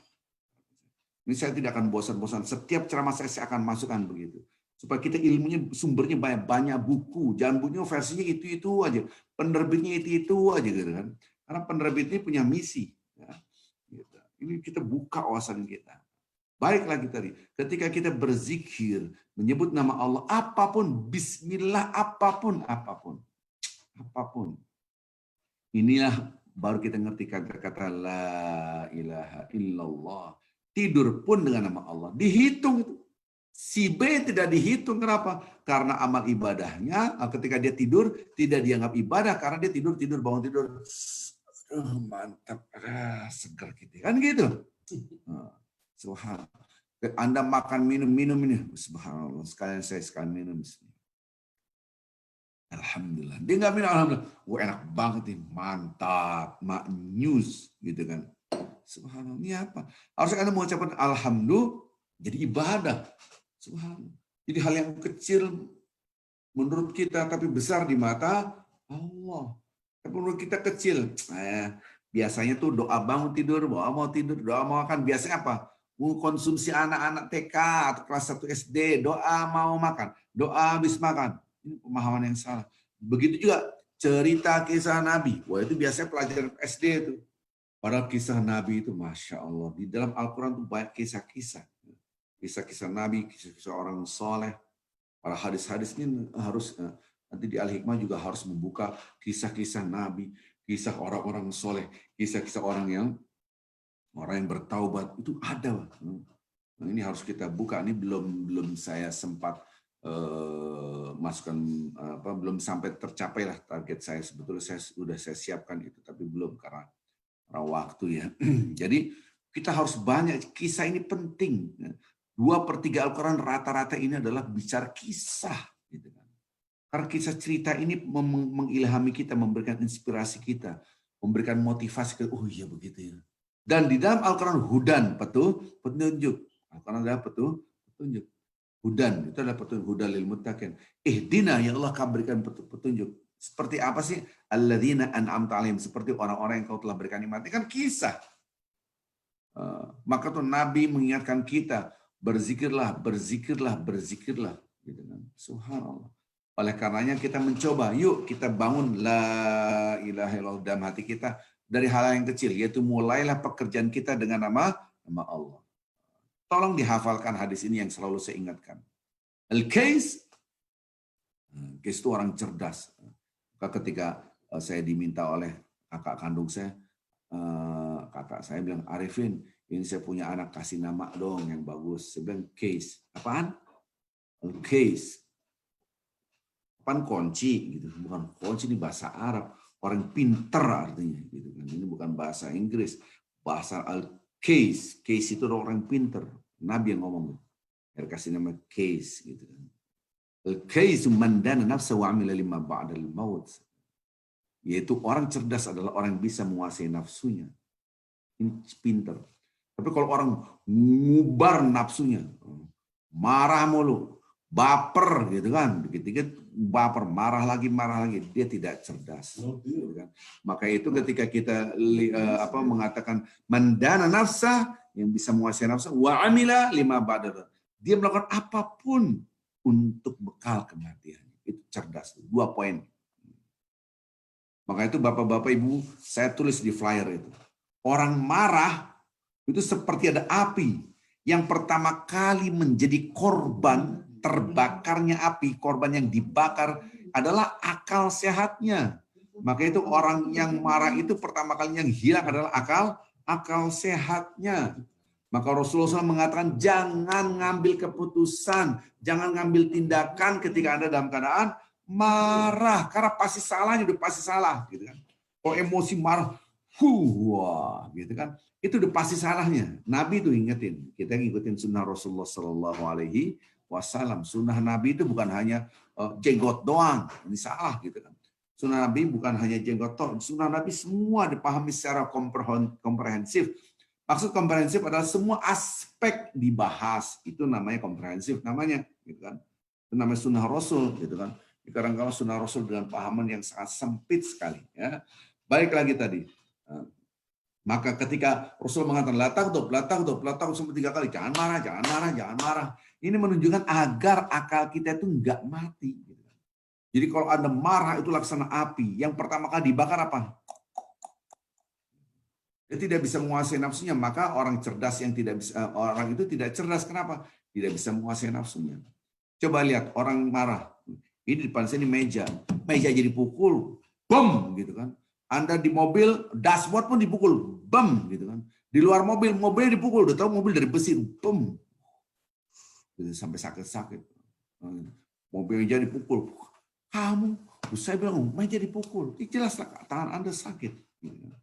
Ini saya tidak akan bosan-bosan. Setiap ceramah saya akan masukkan begitu. Supaya kita ilmunya, sumbernya banyak buku. Jangan punya versinya itu aja. Penerbitnya itu aja gitu kan. Karena penerbit ini punya misi. Ya. Gitu. Ini kita buka wawasan kita. Baik lagi tadi. Ketika kita berzikir, menyebut nama Allah, apapun, bismillah, apapun. Inilah baru kita ngerti kata-kata la ilaha illallah. Tidur pun dengan nama Allah. Dihitung itu. Si B tidak dihitung, kenapa? Karena amal ibadahnya ketika dia tidur tidak dianggap ibadah karena dia tidur bangun tidur. Mantap, segar gitu. Kan gitu. Subhanallah. Anda makan minum ini. Subhanallah. Sekalian minum. Alhamdulillah. Dia nggak minum alhamdulillah. Wah, enak banget nih. Mantap. Maknyus gitu kan. Subhanallah. Ini apa? Harusnya Anda mengucapkan alhamdulillah jadi ibadah. Subhanallah. Jadi hal yang kecil menurut kita tapi besar di mata Allah. Tapi menurut kita kecil. Biasanya tuh doa bangun tidur, doa mau tidur, doa mau makan. Biasanya apa? Konsumsi anak-anak TK atau kelas 1 SD, doa mau makan, doa habis makan. Ini pemahaman yang salah. Begitu juga cerita kisah Nabi. Wah, itu biasanya pelajaran SD itu. Padahal kisah Nabi itu Masya Allah. Di dalam Al-Quran itu banyak kisah-kisah. Kisah-kisah Nabi, kisah-kisah orang soleh. Para hadis-hadis ini harus, nanti di Al-Hikmah juga harus membuka kisah-kisah Nabi, kisah orang-orang soleh, kisah-kisah orang yang bertaubat. Itu ada. Nah, ini harus kita buka. Ini belum saya sempat masukkan, belum sampai tercapai lah target saya. Sebetulnya saya siapkan itu, tapi belum karena waktu ya. Jadi kita harus banyak, kisah ini penting. 2/3 Al-Quran rata-rata ini adalah bicara kisah. Gitu kan. Karena kisah cerita ini mengilhami kita, memberikan inspirasi kita, memberikan motivasi kita. Oh iya begitu ya. Dan di dalam Al-Quran hudan, petunjuk. Al-Quran adalah petunjuk. Hudan, itu adalah petunjuk. Hudan lil muttaqin. Ihdina, ya Allah kau berikan petunjuk. Seperti apa sih? Alladzina an'amta alaihim, seperti orang-orang yang kau telah berikan nikmat. Ini kan kisah. Maka tuh Nabi mengingatkan kita, berzikirlah, berzikirlah, berzikirlah. Gitu kan. Subhanallah. Oleh karenanya kita mencoba, yuk kita bangun la ilaha illallah dalam hati kita dari hal yang kecil, yaitu mulailah pekerjaan kita dengan nama Allah. Tolong dihafalkan hadis ini yang selalu saya ingatkan. Al-Kais itu orang cerdas. Ketika saya diminta oleh kakak kandung saya, kakak saya bilang, Arifin, ini saya punya anak, kasih nama dong yang bagus. Saya bilang, Kais. Apaan? Al-Kais. Apaan kunci? Gitu. Bukan kunci, ini bahasa Arab. Orang pinter artinya. Gitu kan. Ini bukan bahasa Inggris. Bahasa Al-Kais. Kais itu orang pinter. Nabi yang ngomong. Dia kasih nama Kais. Gitu kan. Al-Kais man dana nafsa wa amila lima ba'dal maut. Yaitu orang cerdas adalah orang yang bisa menguasai nafsunya. Ini pinter. Tapi kalau orang ngubar nafsunya, marah mulu, baper gitu kan, dikit-dikit baper, marah lagi, dia tidak cerdas. Gitu kan. Maka itu ketika kita mengatakan mandana nafsa, yang bisa menguasai nafsa, wa amila lima ba'dal. Dia melakukan apapun untuk bekal kematian. Itu cerdas. 2 poin. Maka itu Bapak-Bapak Ibu, saya tulis di flyer itu. Orang marah itu seperti ada api. Yang pertama kali menjadi korban terbakarnya api, korban yang dibakar adalah akal sehatnya. Maka itu orang yang marah itu pertama kali yang hilang adalah akal sehatnya. Maka Rasulullah SAW mengatakan jangan ngambil keputusan, jangan ngambil tindakan ketika Anda dalam keadaan marah, karena pasti salahnya udah pasti salah, gitu kan. Kalau emosi marah, wah, gitu kan, itu udah pasti salahnya. Nabi itu ingetin, kita ngikutin sunnah Rasulullah Sallallahu Alaihi Wasallam. Sunnah Nabi itu bukan hanya jenggot doang, ini salah, gitu kan. Sunnah Nabi bukan hanya jenggot doang, sunnah Nabi semua dipahami secara komprehensif. Maksud komprehensif adalah semua aspek dibahas, itu namanya komprehensif, namanya, gitu kan. Itu namanya sunnah Rasul, gitu kan. Kadang-kadang sunnah Rasul dengan pahaman yang sangat sempit sekali. Ya. Balik lagi tadi. Maka ketika Rasul mengatakan la taghdab sampai 3 kali, jangan marah. Ini menunjukkan agar akal kita itu enggak mati. Jadi kalau Anda marah itu laksana api. Yang pertama kali dibakar apa? Dia tidak bisa menguasai nafsunya. Maka orang cerdas yang tidak bisa, orang itu tidak cerdas. Kenapa? Tidak bisa menguasai nafsunya. Coba lihat orang marah. Ini depan sini meja jadi pukul, bom gitu kan. Anda di mobil, dashboard pun dipukul, bom gitu kan. Di luar mobilnya dipukul, udah tahu mobil dari besi, bom, gitu, sampai sakit. Mobil meja dipukul, kamu, saya bilang meja dipukul, jelas tangan Anda sakit. Gitu kan.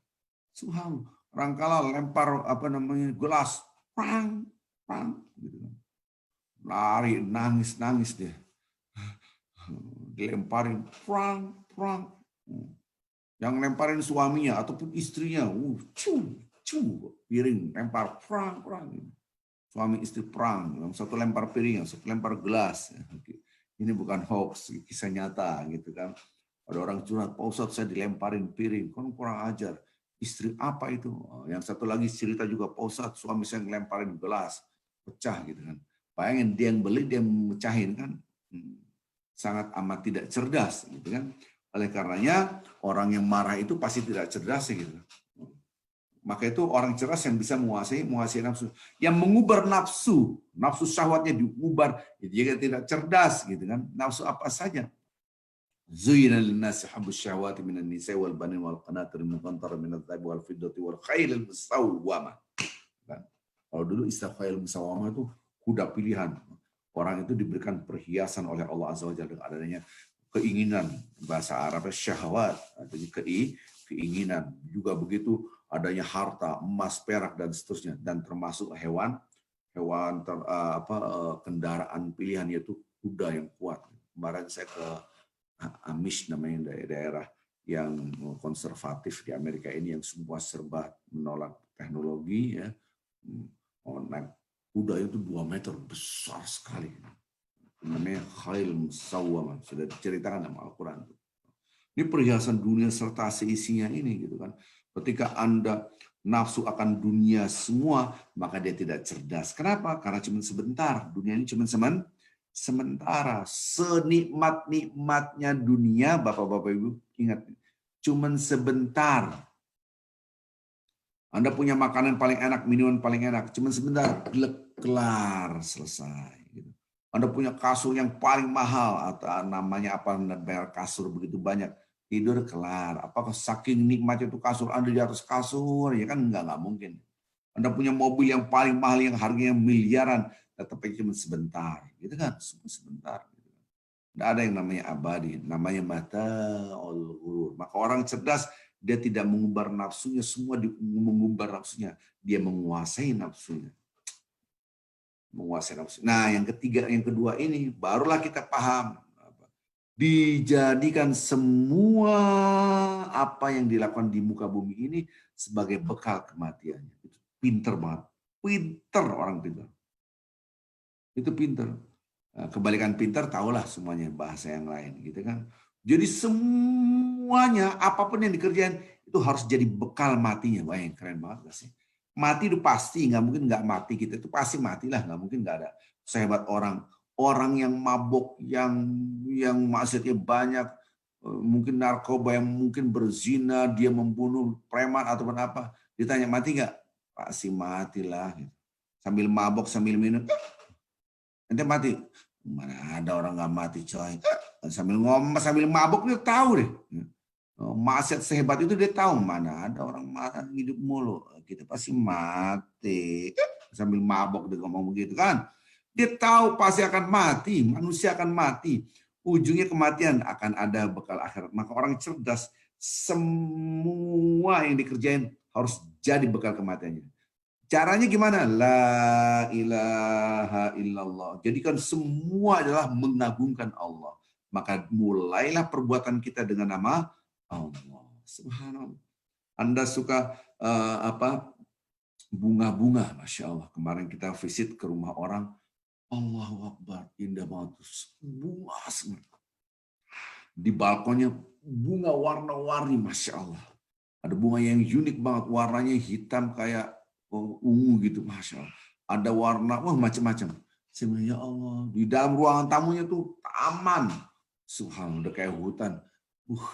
Subhanallah, orang kalah lempar gelas, prang, gitu kan. Lari, nangis dia. Dilemparin, prang. Yang lemparin suaminya ataupun istrinya, piring lempar, prang. Suami istri perang, yang satu lempar piring, yang satu lempar gelas. Ini bukan hoax, kisah nyata gitu kan. Ada orang curhat, Pak Ustadz saya dilemparin piring, kan kurang ajar. Istri apa itu? Yang satu lagi cerita juga, Pak Ustadz suami saya ngelemparin gelas, pecah gitu kan. Bayangin dia yang beli, dia mecahin kan. Sangat amat tidak cerdas gitu kan. Oleh karenanya orang yang marah itu pasti tidak cerdas gitu. Maka itu orang cerdas yang bisa menguasai nafsu. Yang mengubar nafsu syahwatnya diubar, dia tidak cerdas gitu kan. Nafsu apa saja. Zuyyina lin-nasi hubbus syahawati minan nisa'i wal banin wal qanatir al-muqantarah minadh dhahabi wal fiddati wal khailil musawwamah. Kan? Kalau dulu istilah khailil musawwamah itu kuda pilihan. Orang itu diberikan perhiasan oleh Allah Azza wa Jalla dengan adanya keinginan, bahasa Arabnya syahwat, artinya keinginan. Juga begitu adanya harta, emas, perak dan seterusnya, dan termasuk kendaraan pilihan yaitu kuda yang kuat. Kemarin saya ke Amish namanya daerah yang konservatif di Amerika ini yang semua serba menolak teknologi ya. Naik kuda itu 2 meter besar sekali. Namanya Khail Musawwamah, sudah diceritakan dalam Al-Quran. Ini perhiasan dunia serta seisinya ini gitu kan. Ketika Anda nafsu akan dunia semua, maka dia tidak cerdas. Kenapa? Karena cuma sebentar. Dunia ini cuma sementara. Senikmat-nikmatnya dunia, Bapak-bapak Ibu, ingat, cuma sebentar. Anda punya makanan paling enak, minuman paling enak, cuma sebentar, kelar, selesai. Gitu. Anda punya kasur yang paling mahal, atau namanya apa, bayar kasur begitu banyak, tidur kelar. Apakah saking nikmatnya itu kasur, Anda di atas kasur, ya kan nggak mungkin. Anda punya mobil yang paling mahal yang harganya miliaran, tetapi cuma sebentar, gitu kan? Sebentar. Tidak ada yang namanya abadi, namanya mata'ul ghurur. Maka orang cerdas dia tidak mengumbar nafsunya, semua mengumbar nafsunya, dia menguasai nafsunya. Menguasai nafsu. Nah, yang kedua ini barulah kita paham. Dijadikan semua apa yang dilakukan di muka bumi ini sebagai bekal kematiannya. Itu pinter banget. Pinter orang pinter. Itu pinter. Kebalikan pinter, tahulah semuanya bahasa yang lain. Gitu kan. Jadi semuanya, apapun yang dikerjain, itu harus jadi bekal matinya. Wah, yang keren banget gak sih? Mati itu pasti, nggak mungkin nggak mati kita. Itu pasti matilah, nggak mungkin nggak ada. Sehebat orang. Orang yang mabuk, yang maksudnya banyak, mungkin narkoba, yang mungkin berzina, dia membunuh preman ataupun apa, ditanya mati nggak? Pasti matilah. Sambil mabuk, sambil minum, nanti mati. Mana ada orang nggak mati coy. Sambil ngomong, sambil mabuk dia tahu deh. Maksiat sehebat itu dia tahu, mana ada orang hidup mulu. Kita pasti mati. Sambil mabuk dia ngomong begitu kan. Dia tahu pasti akan mati, manusia akan mati. Ujungnya kematian, akan ada bekal akhirat. Maka orang cerdas, semua yang dikerjain harus jadi bekal kematiannya. Caranya gimana? La ilaha illallah. Jadikan semua adalah mengagungkan Allah. Maka mulailah perbuatan kita dengan nama Allah. Subhanallah. Anda suka bunga-bunga, Masya Allah. Kemarin kita visit ke rumah orang, Allahu Akbar, indah banget. Bunga semua. Di balkonnya bunga warna-warni, Masya Allah. Ada bunga yang unik banget, warnanya hitam kayak ungu gitu, Masya Allah. Ada warna, wah macam-macam. Sebenarnya ya Allah, di dalam ruangan tamunya tuh taman. Subhanallah, udah kayak hutan.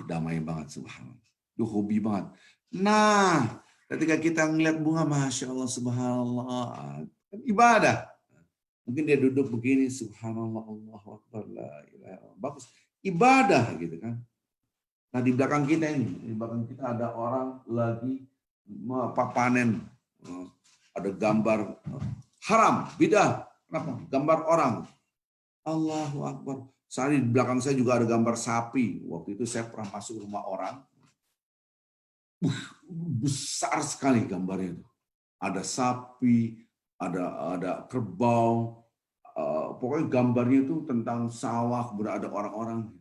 Damai banget, subhanallah. Itu hobi banget. Nah, ketika kita ngeliat bunga, Masya Allah, subhanallah, ibadah. Mungkin dia duduk begini, subhanallah, Allahu Akbar, la ilaha illallah. Bagus. Ibadah gitu kan. Nah di belakang kita ini, di belakang kita ada orang lagi panen. Ada gambar haram, bidah. Kenapa? Gambar orang. Allahu Akbar. Saat di belakang saya juga ada gambar sapi. Waktu itu saya pernah masuk rumah orang. Besar sekali gambarnya itu. Ada sapi, ada kerbau. Pokoknya gambarnya itu tentang sawah, kemudian ada orang-orang.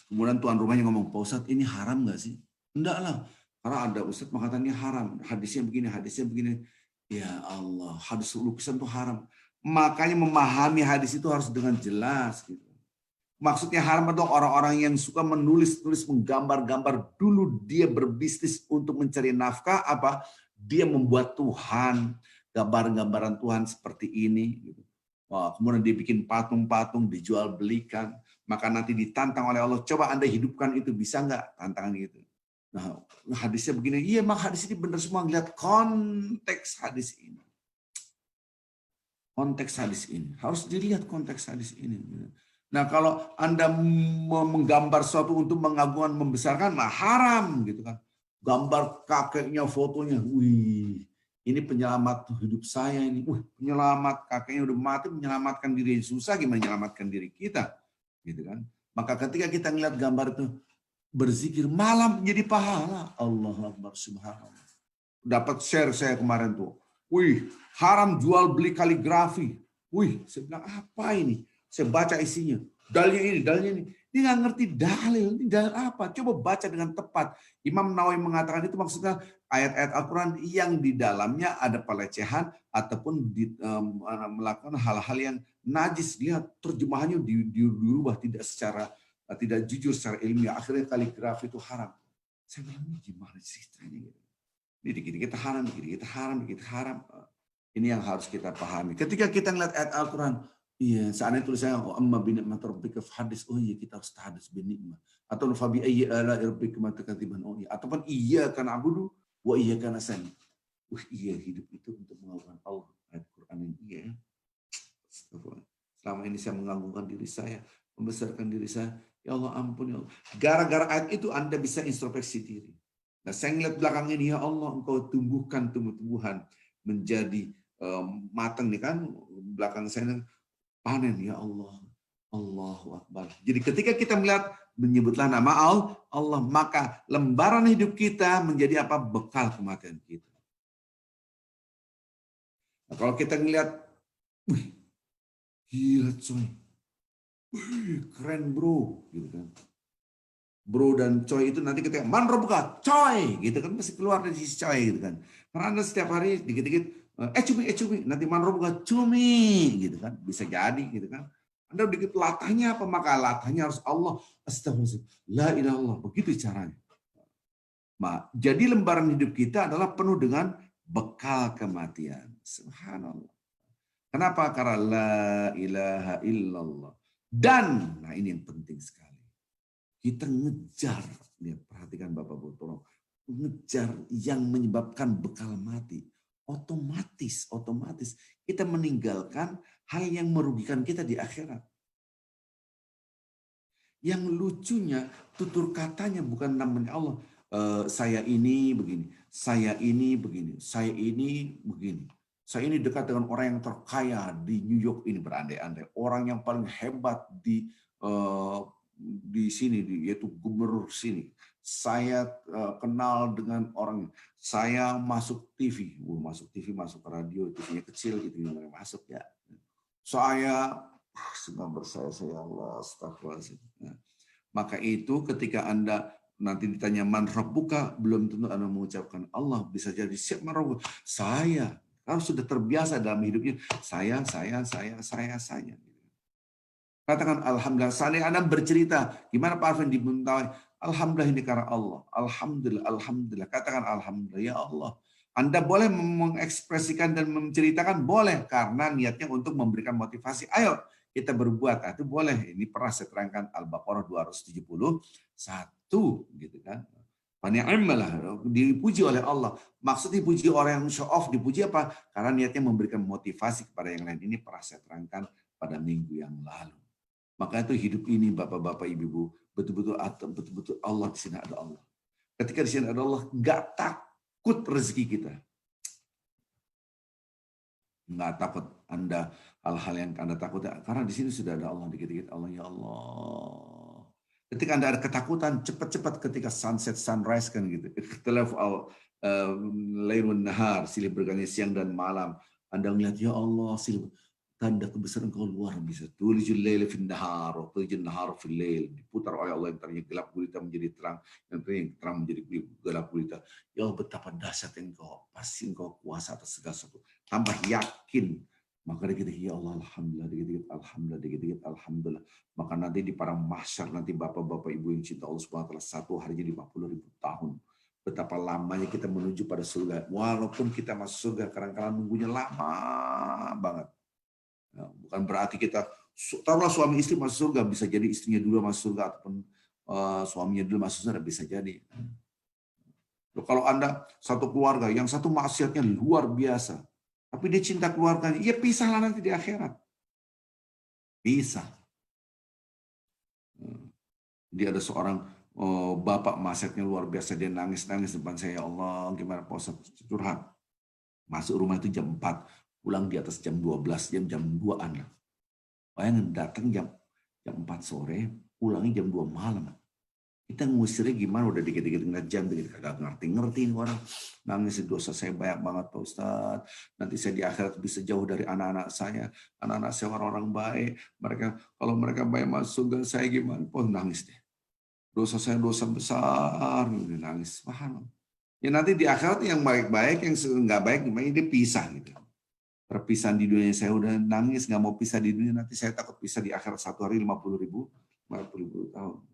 Kemudian tuan rumahnya ngomong, Pak Ustadz ini haram nggak sih? Enggak lah. Karena ada Ustadz mengatakan ini haram. Hadisnya begini. Ya Allah, hadis lukisan itu haram. Makanya memahami hadis itu harus dengan jelas. Gitu. Maksudnya haram itu orang-orang yang suka menulis-nulis, menggambar-gambar. Dulu dia berbisnis untuk mencari nafkah, apa? Dia membuat Tuhan, gambar-gambaran Tuhan seperti ini. Gitu. Wah, kemudian dia bikin patung-patung, dijual belikan. Maka nanti ditantang oleh Allah, coba Anda hidupkan itu, bisa nggak tantangan itu? Nah, hadisnya begini, iya mak hadis ini benar semua, lihat konteks hadis ini. Konteks hadis ini, harus dilihat konteks hadis ini. Nah, kalau Anda menggambar sesuatu untuk mengagungkan, membesarkan, nah haram gitu kan. Gambar kakeknya, fotonya, wih, ini penyelamat hidup saya ini. Penyelamat, kakeknya udah mati, menyelamatkan diri, susah gimana menyelamatkan diri kita. Gitu kan. Maka ketika kita ngeliat gambar itu, berzikir malam jadi pahala. Allah Akbar, subhanallah. Dapat share saya kemarin tuh. Wih, haram jual beli kaligrafi. Wih, saya bilang apa ini? Saya baca isinya. Dalilnya ini, dalilnya ini. Dia nggak ngerti dalil. Ini dalil apa? Coba baca dengan tepat. Imam Nawawi mengatakan itu maksudnya ayat-ayat Al-Quran yang di dalamnya ada pelecehan ataupun melakukan hal-hal yang najis. Lihat terjemahannya dirubah tidak jujur secara ilmiah. Akhirnya kaligrafi itu haram. Saya bilang ini gimana ceritanya? Dikit-dikit haram, dikit-dikit haram, dikit haram. Ini yang harus kita pahami. Ketika kita ngeliat ayat Al-Quran, iya, seandainya tulisannya amma bi ni'mat rabbika hadis, oh iya kita harus tahadits bi nikmah. Atau fa bi ayyi ala rabbika matakatiban, oh iya. Ataupun iyyaka na'budu wa iyyaka nasta'in. Iya, hidup itu untuk melakukan Allah. Ayat Quran ini iya. Selama ini saya mengganggukan diri saya, membesarkan diri saya. Ya Allah ampun ya Allah. Gara-gara ayat itu Anda bisa introspeksi diri. Nah, saya ngeliat belakang ini, ya Allah, engkau tumbuhkan tumbuh-tumbuhan menjadi matang nih kan, belakang saya panen, ya Allah. Allahu Akbar. Jadi ketika kita melihat menyebutlah nama Allah, maka lembaran hidup kita menjadi apa? Bekal kematian kita. Nah, kalau kita ngelihat, wih, gila coy, wih, keren bro, gitu kan. Bro dan coy itu nanti ketika man robuka coy gitu kan pasti keluar dari sisi coy gitu kan. Karena Anda setiap hari dikit-dikit cumi nanti man robuka cumi gitu kan, bisa jadi gitu kan. Anda dikit latahnya apa, maka latahnya harus Allah, astagfirullah, la ilaha illallah, begitu caranya. Jadi lembaran hidup kita adalah penuh dengan bekal kematian. Subhanallah. Kenapa? Karena la ilaha illallah. Dan nah ini yang penting sekali. Kita ngejar, lihat, perhatikan Bapak-Ibu, tolong, ngejar yang menyebabkan bekal mati. Otomatis kita meninggalkan hal yang merugikan kita di akhirat. Yang lucunya, tutur katanya bukan namanya Allah. Saya ini begini, saya ini begini, saya ini begini. Saya ini dekat dengan orang yang terkaya di New York ini, berandai-andai. Orang yang paling hebat di sini, yaitu gubernur sini. Saya kenal dengan orang, saya masuk TV, masuk radio, TV-nya kecil gitu, masuk ya. Saya Allah, astagfirullahaladzim. Nah, maka itu ketika Anda nanti ditanya man rabbuka, belum tentu Anda mengucapkan Allah, bisa jadi siapa rabbuka? Saya. Kalau sudah terbiasa dalam hidupnya, saya. Katakan alhamdulillah. Seandainya Anda bercerita, gimana Pak Arvin di Mentawai? Alhamdulillah ini karena Allah. Alhamdulillah. Katakan alhamdulillah ya Allah. Anda boleh mengekspresikan dan menceritakan, boleh, karena niatnya untuk memberikan motivasi. Ayo kita berbuat. Itu boleh. Ini pernah saya terangkan Al-Baqarah 271 gitu kan. Ni'malah, dipuji oleh Allah. Maksudnya dipuji orang yang show off, dipuji apa? Karena niatnya memberikan motivasi kepada yang lain. Ini pernah saya terangkan pada minggu yang lalu. Maka itu hidup ini Bapak-bapak, Ibu-ibu, betul-betul Allah, di sini ada Allah. Ketika di sini ada Allah, nggak takut rezeki kita. Nggak takut Anda hal-hal yang Anda takut, karena di sini sudah ada Allah, dikit-dikit Allah, ya Allah. Ketika Anda ada ketakutan, cepat-cepat ketika sunset, sunrise kan gitu. Ikhtilaf lailun nahar, silih berganti siang dan malam. Anda melihat, ya Allah, silih tanda kebesaran Engkau luar biasa. Tulijul laila fin nahar, tulijul nahar fil lail. Diputar oleh Allah yang tadinya gelap gulita menjadi terang, yang tadinya terang menjadi gelap gulita. Ya Allah, betapa dahsyat Engkau, pasti Engkau kuasa atas segala sesuatu. Tambah yakin. Maka dikit-dikit ya Allah, alhamdulillah, dikit-dikit alhamdulillah, dikit-dikit alhamdulillah. Maka nanti di padang mahsyar, nanti Bapak-bapak Ibu yang cinta Allah Subhanahu wa taala, satu hari jadi 50.000 tahun. Betapa lamanya kita menuju pada surga. Walaupun kita masuk surga, kadang-kadang nunggunya lama banget. Bukan berarti kita, taruhlah suami istri masuk surga, bisa jadi istrinya dulu masuk surga, ataupun suaminya dulu masuk surga, bisa jadi. Kalau Anda satu keluarga, yang satu maksiatnya luar biasa, tapi dia cinta keluarganya, ya pisahlah nanti di akhirat. Pisah. Dia ada seorang bapak maksiatnya luar biasa, dia nangis-nangis depan saya, ya Allah, gimana Pak Ustaz, curhat. Masuk rumah itu jam 4, pulang di atas jam 12, jam 2-an lah. Bayangin datang jam 4 sore, pulangnya jam 2 malam. Kita ngusirnya gimana, udah dikit-dikit ngejam, dikit kagak ngerti-ngerti ini orang. Nangis, dosa saya banyak banget Pak Ustadz. Nanti saya di akhirat bisa jauh dari anak-anak saya. Anak-anak saya orang-orang baik. Mereka, kalau mereka baik masuk surga, saya gimana? Oh, nangis deh. Dosa saya dosa besar, nangis. Paham? Ya nanti di akhirat yang baik-baik, yang nggak baik, gimana dia pisah gitu. Perpisahan di dunia saya udah nangis, nggak mau pisah di dunia, nanti saya takut pisah di akhirat satu hari 50.000 tahun.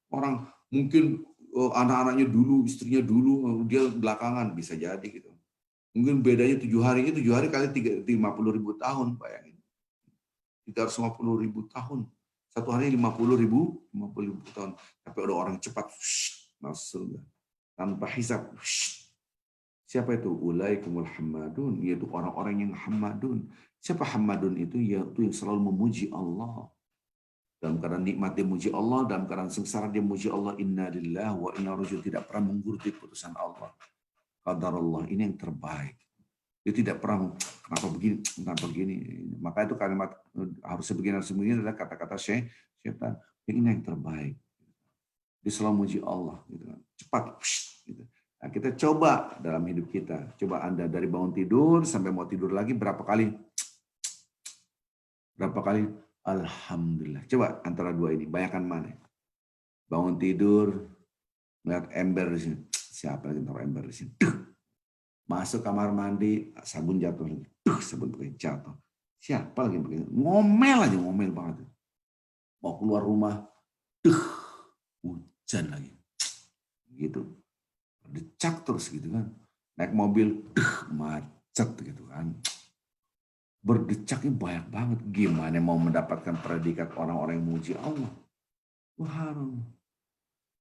Orang mungkin anak-anaknya dulu, istrinya dulu, dia belakangan bisa jadi gitu. Mungkin bedanya 7 hari, 7 hari kali 50.000 tahun, bayangin. 350.000 tahun. Satu hari 50.000 tahun. Tapi ada orang cepat, masuk tanpa hisab. Siapa itu? Ulaikumul hamadun, yaitu orang-orang yang hamadun. Siapa hamadun itu? Yaitu yang selalu memuji Allah. Dalam keadaan nikmat dia muji Allah, dalam keadaan sengsara dia muji Allah. Inna lillahi wa inna ilaihi, tidak pernah mengguruti putusan Allah. Qadar Allah, ini yang terbaik. Dia tidak pernah kenapa begini. Maka itu kalimat harusnya begini adalah kata-kata syaitan. Ini yang terbaik. Dia selalu muji Allah. Gitu. Cepat. Gitu. Nah, kita coba dalam hidup kita. Coba Anda dari bangun tidur sampai mau tidur lagi berapa kali? Berapa kali? Alhamdulillah. Coba antara dua ini, bayangkan mana? Bangun tidur, melihat ember di sini. Siapa lagi taruh ember di sini? Masuk kamar mandi, sabun jatuh lagi. Sabun pakai jatuh. Siapa lagi pakai? Ngomel aja, ngomel banget. Mau keluar rumah, hujan lagi. Gitu. Decak terus gitu kan. Naik mobil, macet gitu kan. Berdecaknya banyak banget. Gimana mau mendapatkan predikat orang-orang yang memuji Allah? Wah,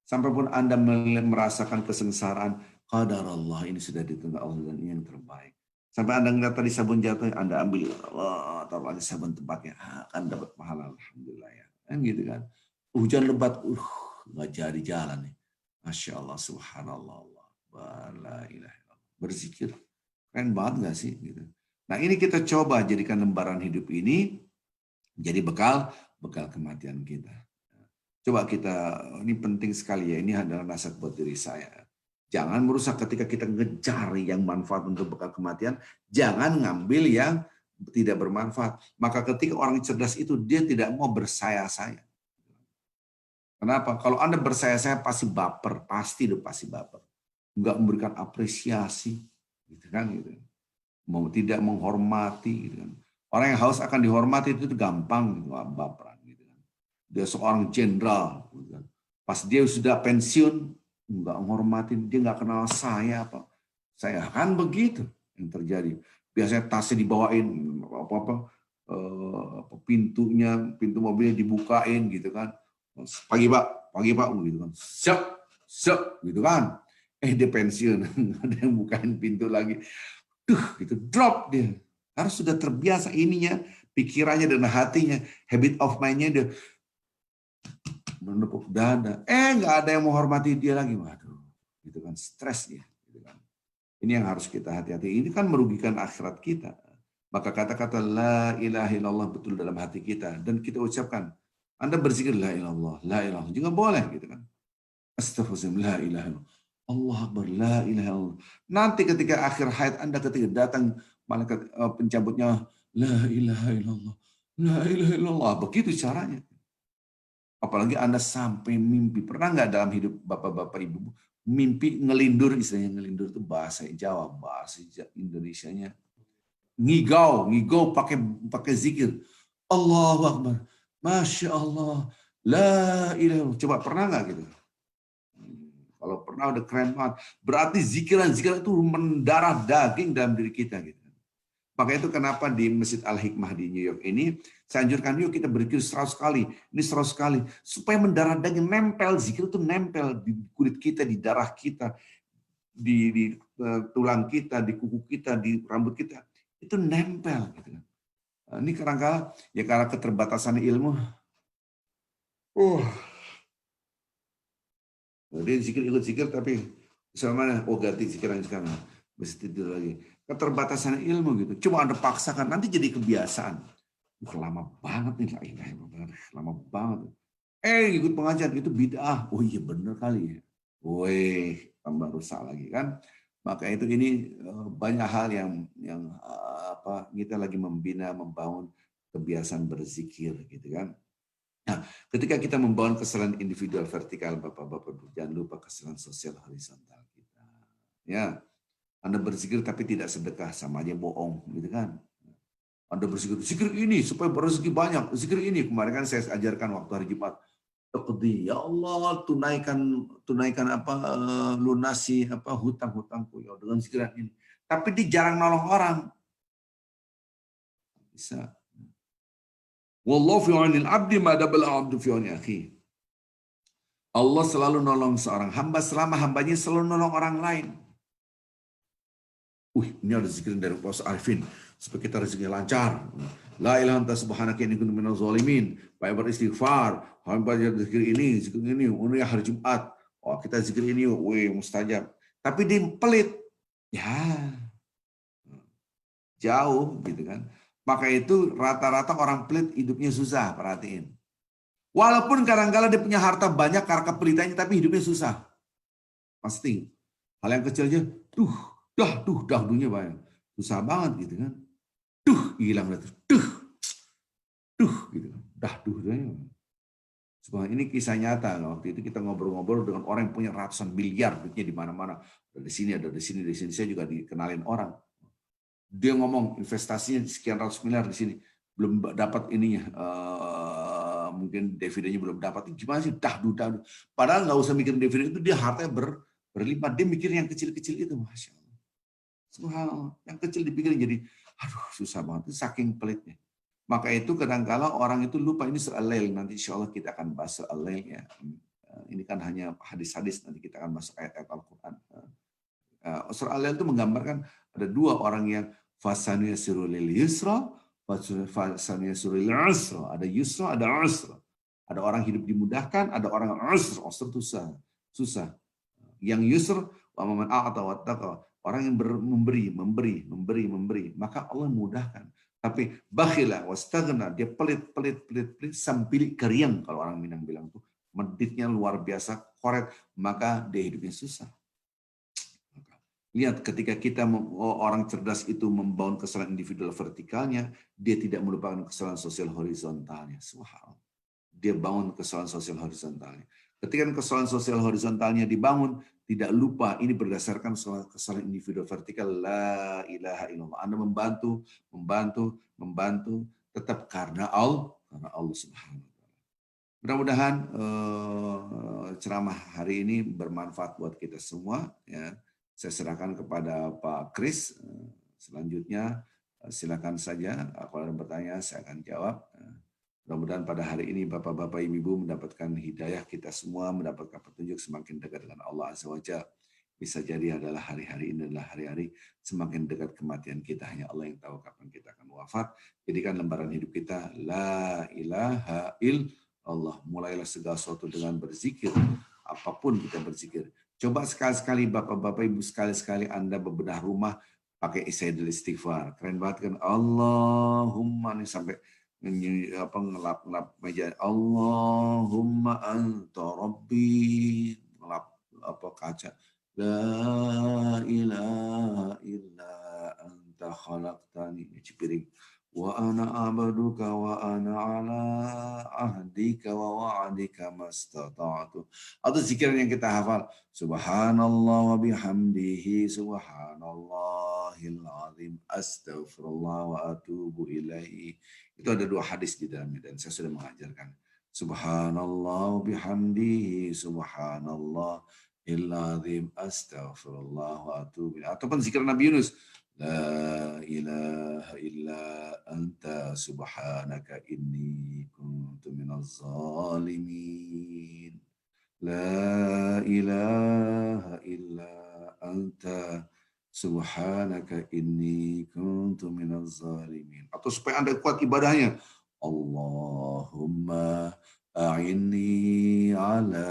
sampai pun Anda merasakan kesengsaraan, qadar Allah, ini sudah ditentukan Allah dan ini yang terbaik. Sampai Anda ngeliat tadi sabun jatuh, Anda ambil, Allah, taruh lagi sabun tempatnya, akan dapat pahala, alhamdulillah ya. Kan gitu kan. Hujan lebat, nggak jadi jalan nih. Masya Allah, subhanallah, la ilaha illallah. Berzikir, keren banget nggak sih? Gitu. Nah ini kita coba jadikan lembaran hidup ini jadi bekal kematian kita. Coba kita, ini penting sekali ya, ini adalah nasihat buat diri saya. Jangan merusak ketika kita ngejar yang manfaat untuk bekal kematian, jangan ngambil yang tidak bermanfaat. Maka ketika orang cerdas itu, dia tidak mau bersaya-saya. Kenapa? Kalau Anda bersaya-saya pasti baper, pasti baper. Enggak memberikan apresiasi, gitu kan gitu. Mau tidak menghormati gitu kan. Orang yang haus akan dihormati itu gampang gitu, baperan gitu kan. Dia seorang jenderal gitu kan. Pas dia sudah pensiun enggak menghormati, dia enggak kenal saya apa. Saya kan begitu yang terjadi. Biasanya tasnya dibawain pintu mobilnya dibukain gitu kan. Pagi Pak gitu kan. Siap gitu kan. Dia pensiun, ada yang bukain pintu lagi. Gitu drop dia. Karena sudah terbiasa ininya, pikirannya dan hatinya, habit of mind-nya dia menepuk dada. Nggak ada yang menghormati dia lagi. Waduh, gitu kan, stres dia. Gitu kan. Ini yang harus kita hati-hati. Ini kan merugikan akhirat kita. Maka kata-kata la ilaha illallah betul dalam hati kita dan kita ucapkan. Anda berzikir la ilallah, la ilallah juga boleh gitu kan. Astagfirullahaladzim, la ilaha illallah. Allah Akbar, la ilaha illallah. Nanti ketika akhir hayat Anda, ketika datang malaikat pencabutnya, la ilaha illallah, la ilaha illallah. Begitu caranya. Apalagi Anda sampai mimpi. Pernah nggak dalam hidup bapak-bapak ibu mimpi ngelindur, istilahnya ngelindur itu bahasa Jawa, bahasa Indonesianya ngigau pakai zikir. Allahu Akbar, Masya Allah, la ilaha illallah. Coba pernah nggak gitu? Kalau pernah udah keren banget. Berarti zikiran itu mendarah daging dalam diri kita gitu. Maka itu kenapa di Masjid Al-Hikmah di New York ini saya anjurkan yuk kita berzikir 100 kali. Ini 100 kali supaya mendarah daging nempel, zikir itu nempel di kulit kita, di darah kita, di tulang kita, di kuku kita, di rambut kita. Itu nempel gitu kan. Ini karena keterbatasan ilmu. Dia ikut zikir tapi misalnya ganti zikiran sekarang. Mesti tidur lagi. Keterbatasan ilmu gitu. Coba Anda paksakan, nanti jadi kebiasaan. Lama banget nih, lama banget. Ikut pengajian itu bid'ah. Oh iya bener kali ya. Woi, tambah rusak lagi kan. Maka itu ini banyak hal yang apa kita lagi membina, membangun kebiasaan berzikir gitu kan. Nah, ketika kita membangun kesalahan individual vertikal, Bapak-bapak, jangan lupa kesalahan sosial horizontal kita. Ya, Anda berzikir tapi tidak sedekah, sama aja bohong, gitu kan? Anda berzikir, zikir ini supaya berrezeki banyak, zikir ini. Kemarin kan saya ajarkan waktu hari Jumat, ya Allah tunaikan apa lunasi apa hutang-hutangku ya dengan zikiran ini. Tapi dia jarang nolong orang. Bisa. Wallahu fi 'aunil 'abdi ma dabal 'abdu fi 'auni akhi. Allah selalu nolong seorang hamba selama hambanya selalu nolong orang lain. Ini ada zikiran dari Pak Arifin supaya kita rezekinya lancar. La ilaha anta subhanaka inni kuntu minaz zalimin. Baik beristighfar, hamba zikir ini, ini hari Jumat. Oh, kita zikir ini, mustajab. Tapi dia pelit. Ya, jauh gitu kan. Maka itu rata-rata orang pelit hidupnya susah, perhatiin. Walaupun kadang-kala dia punya harta banyak karena kepelitannya, tapi hidupnya susah. Pasti. Hal yang kecil aja, dahdunya banyak. Susah banget gitu kan. Hilang gitu. Sebenarnya ini kisah nyata. Waktu itu kita ngobrol-ngobrol dengan orang yang punya ratusan miliar duitnya di mana-mana. Ada di sini, ada di sini, di sini. Saya juga dikenalin orang. Dia ngomong investasinya sekian ratus miliar di sini. Belum dapat ininya. Mungkin dividennya belum dapat. Gimana sih? Dahdu. Padahal nggak usah mikirin dividen itu, dia hartanya berlipat. Dia mikir yang kecil-kecil itu. Masya Allah. Subhanallah. Yang kecil dipikirin jadi, aduh susah banget. Itu saking pelitnya. Maka itu kadang-kala orang itu lupa ini surah Al-Lail. Nanti insya Allah kita akan bahas surah Al-Lail ya. Ini kan hanya hadis-hadis, nanti kita akan masuk ayat-ayat Al-Quran. Surah Al-Lail itu menggambarkan ada dua orang yang fasanu yasirul yusra, fasanu yasirul usra. Ada yusra, ada usra. Ada orang hidup dimudahkan, ada orang usra. Usra itu susah. Yang yusr wa man a'ta wattaqa. Orang yang memberi, maka Allah mudahkan. Tapi bakhila wastaghna, dia pelit sambil keriang kalau orang Minang bilang tuh. Meditnya luar biasa, koret, maka dia hidupnya susah. Lihat ketika kita orang cerdas itu membangun kesalahan individual vertikalnya, dia tidak melupakan kesalahan sosial horizontalnya. Subhanallah. Dia bangun kesalahan sosial horizontalnya. Ketika kesalahan sosial horizontalnya dibangun, tidak lupa ini berdasarkan kesalahan individu vertikal. La ilaha illallah. Anda membantu, tetap karena Allah Subhanahu wa taala. Mudah-mudahan ceramah hari ini bermanfaat buat kita semua. Ya, saya serahkan kepada Pak Kris. Selanjutnya silakan saja. Kalau ada bertanya, saya akan jawab. Mudah-mudahan pada hari ini Bapak-Bapak Ibu mendapatkan hidayah, kita semua mendapatkan petunjuk semakin dekat dengan Allah Azza wa Jalla. Bisa jadi adalah hari-hari ini adalah hari-hari semakin dekat kematian kita. Hanya Allah yang tahu kapan kita akan wafat. Jadikan lembaran hidup kita la ilaha illallah. Mulailah segala sesuatu dengan berzikir. Apapun kita berzikir. Coba sekali-sekali Bapak-Bapak Ibu sekali-sekali Anda bebenah rumah pakai Sayyidul Istighfar. Keren banget kan? Allahumma nih sampai ngelap meja. Allahumma anta rabbi, ngelap kaca. La ilaha illa anta khalaqtani, nyuci piring. Wa ana abaduka wa ana ala ahdika wa wa'adika mastata'tu. Atau zikir yang kita hafal. Subhanallah wa bihamdihi subhanallahil azim astaghfirullah wa atubu ilaihi. Itu ada dua hadis di dalamnya dan saya sudah mengajarkan. Subhanallah bihamdihi subhanallah azim astaghfirullah wa atubu ilaihi. Ataupun zikir Nabi Yunus. La ilaha illa anta subhanaka inni kuntu minaz zalimin. La ilaha illa anta subhanaka inni kuntu minaz zalimin. Atau supaya Anda kuat ibadahnya. Allahumma a'inni ala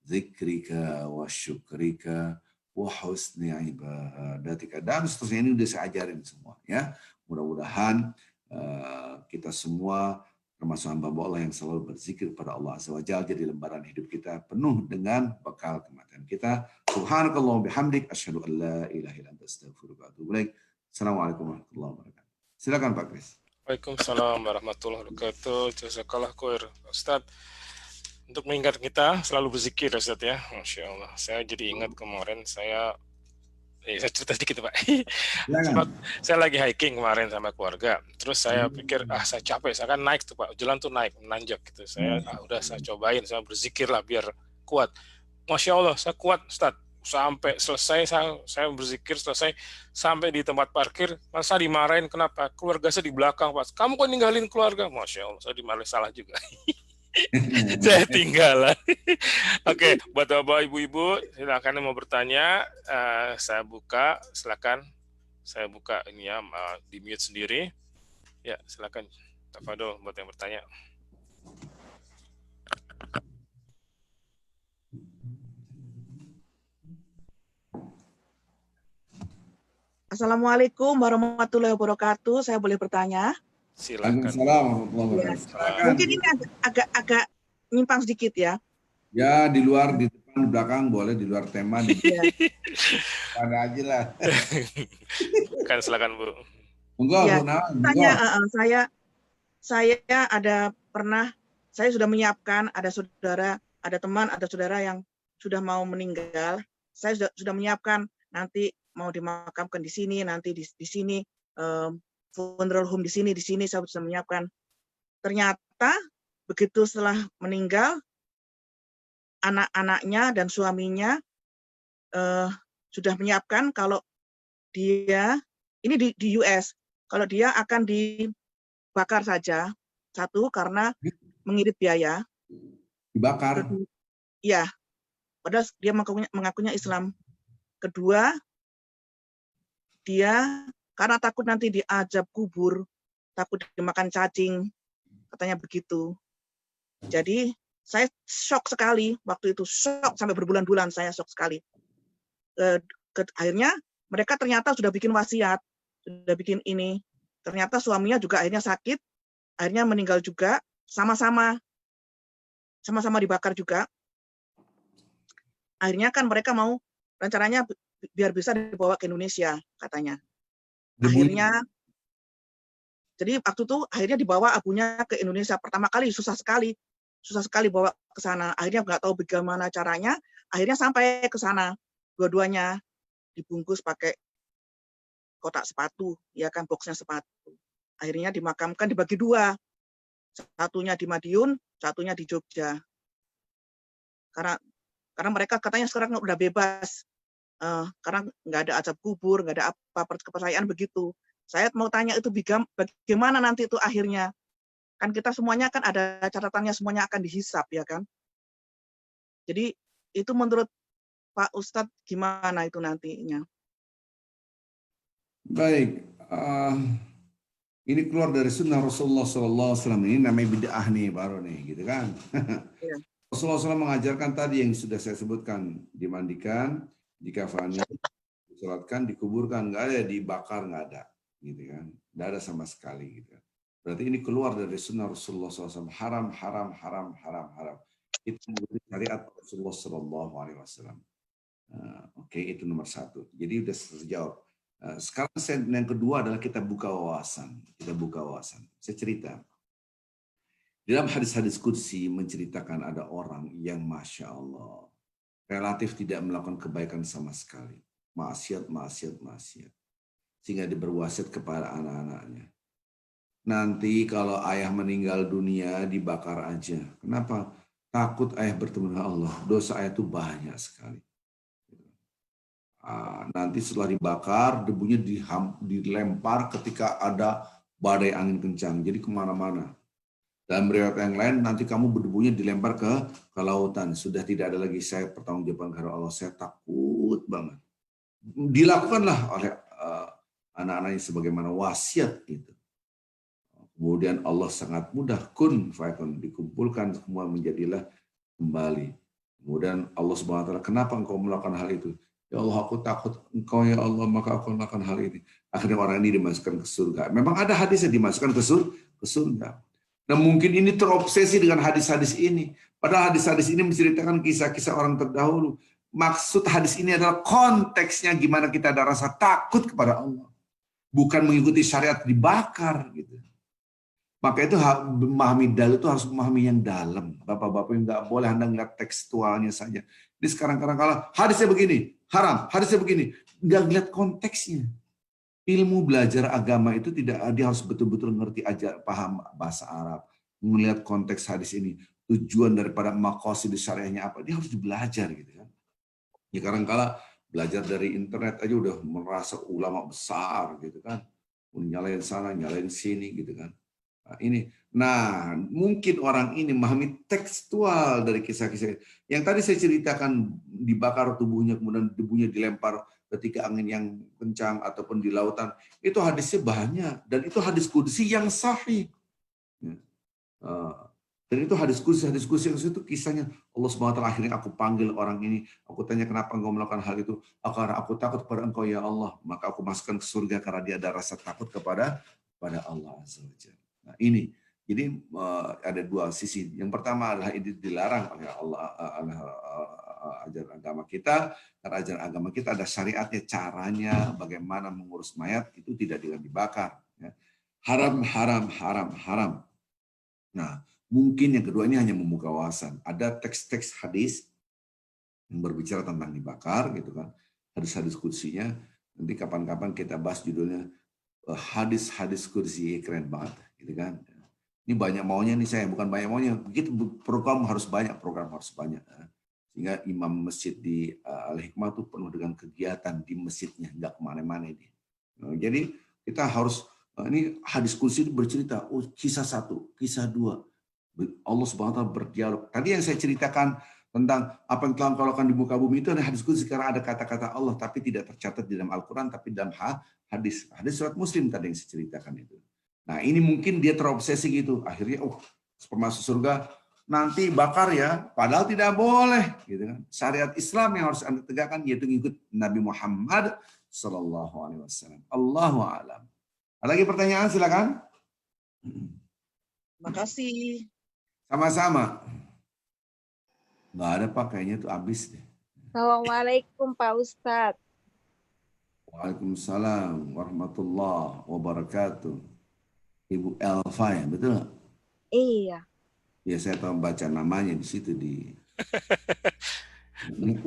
zikrika wa syukrika wa husni ibadatika. Dan seterusnya ini udah saya ajarin semua ya. Mudah-mudahan kita semua termasuk hamba Allah yang selalu berzikir pada Allah Azza wa Jalla. Jadi lembaran hidup kita penuh dengan bekal kematian kita. Subhanakallah bihamdik asyhadu an la ilaha illa anta astaghfiruka wa atubu ilaik. Assalamualaikum warahmatullahi wabarakatuh. Silakan Pak Kris. Waalaikumsalam warahmatullahi wabarakatuh. Jazakallah khair, Ustaz. Untuk mengingat kita selalu berzikir, Ustaz ya. Masya Allah. Saya jadi ingat kemarin saya cerita dikit Pak. Saya lagi hiking kemarin sama keluarga. Terus saya pikir, saya capek, saya kan naik tuh Pak. Jalan tuh naik, menanjak gitu. Saya udah saya cobain, saya berzikir lah biar kuat. Masya Allah, saya kuat Ustaz. Sampai selesai saya berzikir selesai sampai di tempat parkir, masa dimarahin kenapa? Keluarga saya di belakang Pak. Kamu kok ninggalin keluarga? Masya Allah, saya dimarahin salah juga. Saya tinggal. Oke, buat bapak ibu-ibu silakan mau bertanya, saya buka, silakan. Saya buka ini ya, di mute sendiri. Ya, silakan. Tafadhol buat yang bertanya. Assalamualaikum warahmatullahi wabarakatuh. Saya boleh bertanya? Silakan. Mungkin ini agak nyimpang sedikit ya. Ya, di luar, di depan, di belakang boleh, di luar tema. Ada aja lah. Kan silakan Bu. Enggak, ya, Bu Nawang. Tanya, saya saya sudah menyiapkan, ada teman, ada saudara yang sudah mau meninggal. Saya sudah menyiapkan nanti mau dimakamkan di sini, nanti di sini, funeral home di sini saya sudah menyiapkan. Ternyata begitu setelah meninggal, anak-anaknya dan suaminya sudah menyiapkan kalau dia, ini di US, kalau dia akan dibakar saja, satu karena mengirit biaya. Dibakar? Ya, padahal dia mengakunya Islam. Kedua, dia karena takut nanti diazab kubur, takut dimakan cacing, katanya begitu. Jadi saya shock sekali waktu itu, shock sampai berbulan-bulan saya shock sekali. Akhirnya mereka ternyata sudah bikin wasiat, sudah bikin ini. Ternyata suaminya juga akhirnya sakit, akhirnya meninggal juga, sama-sama dibakar juga. Akhirnya kan mereka mau rencananya biar bisa dibawa ke Indonesia katanya. Akhirnya, jadi waktu itu akhirnya dibawa abunya ke Indonesia. Pertama kali susah sekali bawa ke sana. Akhirnya nggak tahu bagaimana caranya. Akhirnya sampai ke sana, dua-duanya dibungkus pakai kotak sepatu, ya kan, boxnya sepatu. Akhirnya dimakamkan, dibagi dua. Satunya di Madiun, satunya di Jogja. Karena mereka katanya sekarang udah bebas. Karena nggak ada azab kubur, nggak ada apa, kepercayaan begitu. Saya mau tanya itu bagaimana nanti itu akhirnya. Kan kita semuanya kan ada catatannya, semuanya akan dihisap, ya kan. Jadi itu menurut Pak Ustadz gimana itu nantinya? Baik, ini keluar dari sunnah Rasulullah SAW, ini namanya bid'ah nih baru nih, gitu kan. Ya. Rasulullah SAW mengajarkan tadi yang sudah saya sebutkan, dimandikan, dikafani, disolatkan, dikuburkan, nggak ada, dibakar nggak ada, gitu kan, nggak ada sama sekali, gitu. Berarti ini keluar dari sunnah Rasulullah SAW, haram. Itu menjadi syariat Rasulullah SAW. Oke, itu nomor satu. Jadi udah terjawab. Sekarang yang kedua adalah kita buka wawasan. Saya cerita. Dalam hadis-hadis qudsi menceritakan ada orang yang Masya Allah relatif tidak melakukan kebaikan sama sekali. Maksiat. Sehingga dia berwasiat kepada anak-anaknya. Nanti kalau ayah meninggal dunia dibakar aja. Kenapa? Takut ayah bertemu dengan Allah. Dosa ayah itu banyak sekali. Nanti setelah dibakar, debunya dilempar ketika ada badai angin kencang. Jadi kemana-mana. Dalam riwayat yang lain, nanti kamu berdebunya dilempar ke lautan. Sudah tidak ada lagi saya pertanggungjawaban karena Allah. Saya takut banget. Dilakukanlah oleh anak-anaknya sebagaimana wasiat itu. Kemudian Allah sangat mudah, kun fayakun, dikumpulkan semua menjadilah kembali. Kemudian Allah Subhanahu wa taala, kenapa engkau melakukan hal itu? Ya Allah, aku takut engkau ya Allah, maka aku melakukan hal ini. Akhirnya orang ini dimasukkan ke surga. Memang ada hadisnya dimasukkan ke surga. Dan mungkin ini terobsesi dengan hadis-hadis ini. Padahal hadis-hadis ini menceritakan kisah-kisah orang terdahulu. Maksud hadis ini adalah konteksnya gimana kita ada rasa takut kepada Allah. Bukan mengikuti syariat dibakar gitu. Maka itu memahami dalil itu harus memahami yang dalam. Bapak-bapak yang nggak boleh Anda ngeliat tekstualnya saja. Ini sekarang kadang-kala hadisnya begini, haram, hadisnya begini. Nggak lihat konteksnya. Ilmu belajar agama itu tidak, dia harus betul-betul ngerti aja, paham bahasa Arab, melihat konteks hadis ini, tujuan daripada maqasid syariahnya apa, dia harus belajar gitu kan. Ya kadang-kala belajar dari internet aja udah merasa ulama besar gitu kan, nyalain sana, nyalain sini gitu kan. Nah, mungkin orang ini memahami tekstual dari kisah-kisah yang tadi saya ceritakan, dibakar tubuhnya, kemudian debunya dilempar ketika angin yang kencang ataupun di lautan. Itu hadisnya banyak, dan itu hadis qudsi yang sahih. Dan itu hadis qudsi yang itu kisahnya Allah SWT akhirnya aku panggil orang ini, aku tanya kenapa engkau melakukan hal itu, karena aku takut kepada engkau ya Allah, maka aku masukkan ke surga karena dia ada rasa takut kepada Allah Azza wa Jalla. Nah ini, jadi ada dua sisi. Yang pertama adalah ini dilarang oleh Allah, ajaran agama kita. Karena ajaran agama kita ada syariatnya, caranya bagaimana mengurus mayat itu tidak dengan dibakar. Haram, haram, haram, haram. Nah, mungkin yang kedua ini hanya membuka wawasan. Ada teks-teks hadis yang berbicara tentang dibakar, gitu kan? Hadis-hadis qudsinya. Nanti kapan-kapan kita bahas judulnya hadis-hadis qudsi, keren banget. Gitu kan. Ini banyak maunya nih saya, bukan banyak maunya. Begitu program harus banyak. Sehingga imam masjid di Al-Hikmah itu penuh dengan kegiatan di masjidnya, nggak kemana-mana ini. Jadi kita harus, ini hadis qudsi itu bercerita, kisah 1, kisah 2. Allah SWT berdialog. Tadi yang saya ceritakan tentang apa yang telah engkau lakukan di muka bumi itu ada hadis qudsi karena ada kata-kata Allah tapi tidak tercatat di dalam Al-Quran, tapi dalam hadis surat Muslim tadi yang saya ceritakan itu. Nah ini mungkin dia terobsesi gitu, akhirnya masuk surga nanti bakar ya, padahal tidak boleh gitu kan. Syariat Islam yang harus Anda tegakkan yaitu ikut Nabi Muhammad sallallahu alaihi wasallam. Allahu a'lam. Ada lagi pertanyaan, silakan. Terima kasih. Sama-sama. Nggak ada Pak, kayaknya itu habis deh. Assalamualaikum Pak Ustadz. Waalaikumsalam warahmatullahi wabarakatuh. Ibu Elva ya, betul? Iya. Ya saya tahu baca namanya di situ di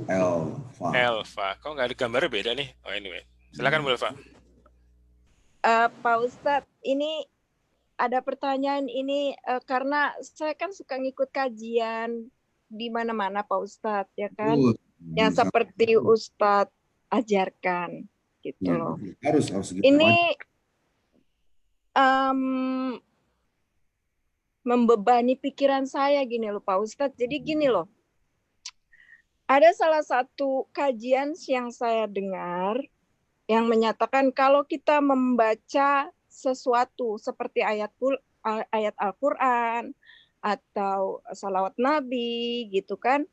Elva. Elva, kok nggak ada gambarnya beda nih? Oh anyway, silakan Bu Elva. Pak Ustadz, ini ada pertanyaan ini karena saya kan suka ngikut kajian di mana-mana Pak Ustadz, ya kan? Yang seperti Ustadz ajarkan, gitu ya, loh. Harus gitu. Ini membebani pikiran saya gini loh Pak Ustadz. Jadi gini loh, ada salah satu kajian yang saya dengar yang menyatakan kalau kita membaca sesuatu seperti ayat Al-Quran atau salawat Nabi gitu kan,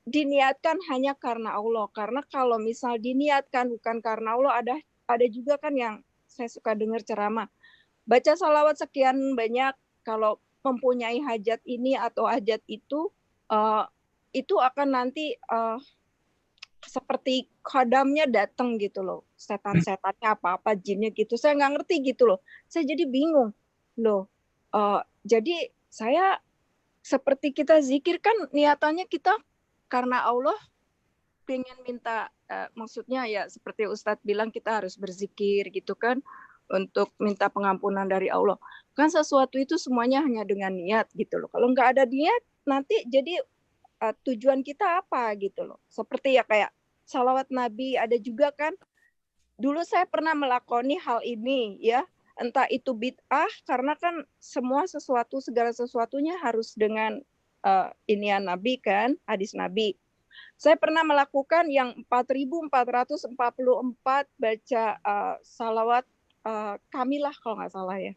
diniatkan hanya karena Allah. Karena kalau misal diniatkan bukan karena Allah, ada juga kan yang saya suka dengar ceramah, baca salawat sekian banyak kalau mempunyai hajat ini atau hajat itu akan nanti seperti khadamnya datang gitu loh, setan-setannya apa-apa, jinnya gitu. Saya nggak ngerti gitu loh. Saya jadi bingung loh. Jadi saya seperti kita zikir kan niatannya kita karena Allah pengen minta, maksudnya ya seperti Ustadz bilang kita harus berzikir gitu kan untuk minta pengampunan dari Allah. Kan sesuatu itu semuanya hanya dengan niat gitu loh. Kalau nggak ada niat nanti jadi tujuan kita apa gitu loh. Seperti ya kayak salawat Nabi ada juga kan. Dulu saya pernah melakoni hal ini ya. Entah itu bid'ah karena kan segala sesuatunya harus dengan inian Nabi kan, hadis Nabi. Saya pernah melakukan yang 4.444 baca salawat Kamilah kalau nggak salah ya.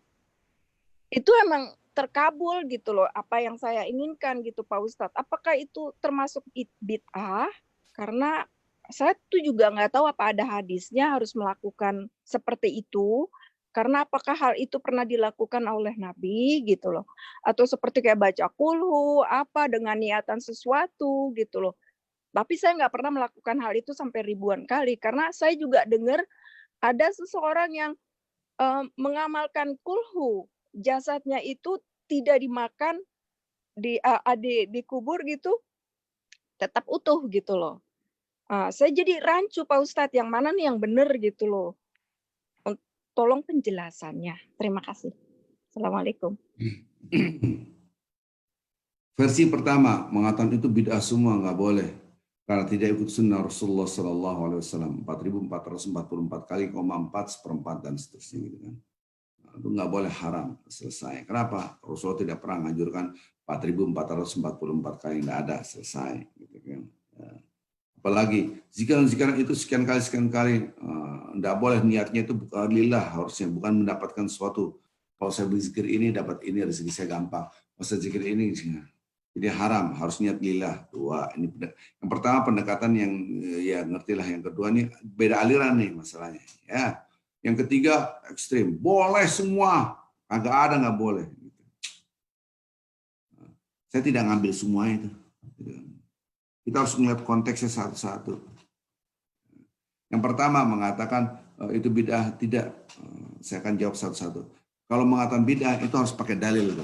Itu emang terkabul gitu loh, apa yang saya inginkan gitu Pak Ustadz. Apakah itu termasuk bid'ah? Karena saya tuh juga nggak tahu apa ada hadisnya harus melakukan seperti itu. Karena apakah hal itu pernah dilakukan oleh Nabi gitu loh. Atau seperti kayak baca kulhu, apa dengan niatan sesuatu gitu loh. Tapi saya nggak pernah melakukan hal itu sampai ribuan kali. Karena saya juga dengar ada seseorang yang mengamalkan kulhu. Jasadnya itu tidak dimakan, dikubur gitu, tetap utuh gitu loh. Saya jadi rancu Pak Ustadz, yang mana nih yang benar gitu loh. Tolong penjelasannya. Terima kasih. Assalamualaikum. Versi pertama mengatakan itu bid'ah semua, nggak boleh karena tidak ikut sunnah Rasulullah Sallallahu Alaihi Wasallam 4.444 kali, 4 seperempat dan seterusnya gitu kan. Nah, itu nggak boleh, haram, selesai. Kenapa? Rasulullah tidak pernah menganjurkan 4.444 kali, nggak ada, selesai gitu kan. Ya. Apalagi zikir-zikir itu sekian kali, nggak boleh, niatnya itu bukan lillah, harusnya bukan mendapatkan sesuatu. Kalau saya berzikir ini dapat ini, rezeki saya gampang. Kalau saya zikir ini, jadi haram, harus niat lillah. Dua, ini yang pertama pendekatan yang ya ngertilah. Yang kedua nih beda aliran nih masalahnya. Ya, yang ketiga ekstrim, boleh semua, agak ada nggak boleh. Saya tidak ngambil semua itu. Kita harus melihat konteksnya satu-satu. Yang pertama mengatakan itu bid'ah, tidak. Saya akan jawab satu-satu. Kalau mengatakan bid'ah itu harus pakai dalil.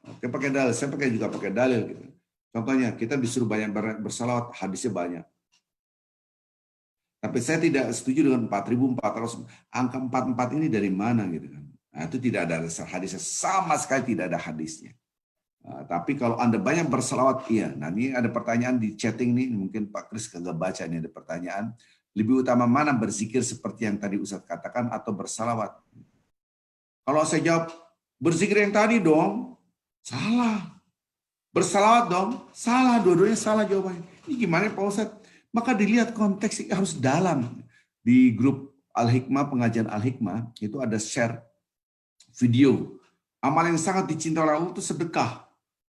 Oke, pakai dalil. Saya juga pakai dalil. Gitu. Contohnya kita disuruh banyak bersalawat, hadisnya banyak. Tapi saya tidak setuju dengan 4.400. Angka 44 ini dari mana gitu kan? Nah, itu tidak ada hadisnya, sama sekali tidak ada hadisnya. Tapi kalau Anda banyak berselawat, iya. Nah, ini ada pertanyaan di chatting nih, mungkin Pak Kris kagak baca, ini ada pertanyaan. Lebih utama mana, berzikir seperti yang tadi Ustadz katakan atau berselawat? Kalau saya jawab, berzikir yang tadi dong, salah. Berselawat dong, salah. Dua-duanya salah jawabannya. Ini gimana Pak Ustadz? Maka dilihat konteks, harus dalam. Di grup Al-Hikmah, pengajian Al-Hikmah, itu ada share video. Amal yang sangat dicintai oleh Allah itu sedekah.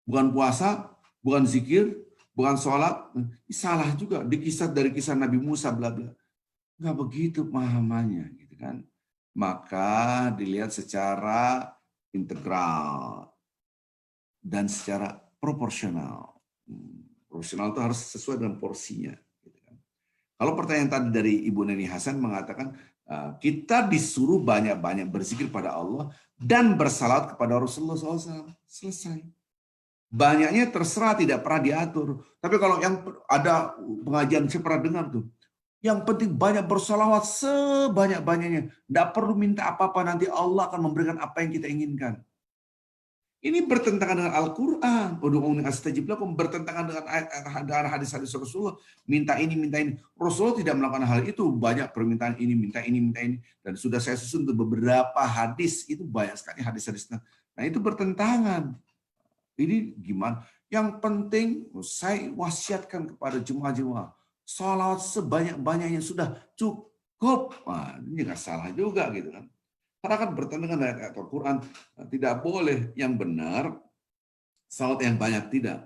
Bukan puasa, bukan zikir, bukan sholat. Salah juga. Dari kisah Nabi Musa, bla bla. Nggak begitu pemahamannya, gitu kan. Maka dilihat secara integral dan secara proporsional. Proporsional itu harus sesuai dengan porsinya. Gitu kan. Kalau pertanyaan tadi dari Ibu Neni Hasan mengatakan, kita disuruh banyak-banyak berzikir pada Allah dan bersalat kepada Rasulullah SAW. Selesai. Banyaknya terserah, tidak pernah diatur. Tapi kalau yang ada pengajian, saya pernah dengar tuh, yang penting banyak bersalawat sebanyak-banyaknya. Tidak perlu minta apa-apa, nanti Allah akan memberikan apa yang kita inginkan. Ini bertentangan dengan Al-Quran. Ud'uuni astajib lakum, bertentangan dengan hadis-hadis Rasulullah. Minta ini, minta ini. Rasulullah tidak melakukan hal itu. Banyak permintaan ini, minta ini, minta ini. Dan sudah saya susun beberapa hadis. Itu banyak sekali hadis-hadis. Nah itu bertentangan. Ini gimana? Yang penting saya wasiatkan kepada jemaah-jemaah, salawat sebanyak-banyaknya sudah cukup. Nah, ini nggak salah juga gitu kan. Karena kan bertentangan dengan ayat Al-Quran, tidak boleh. Yang benar salawat yang banyak, tidak.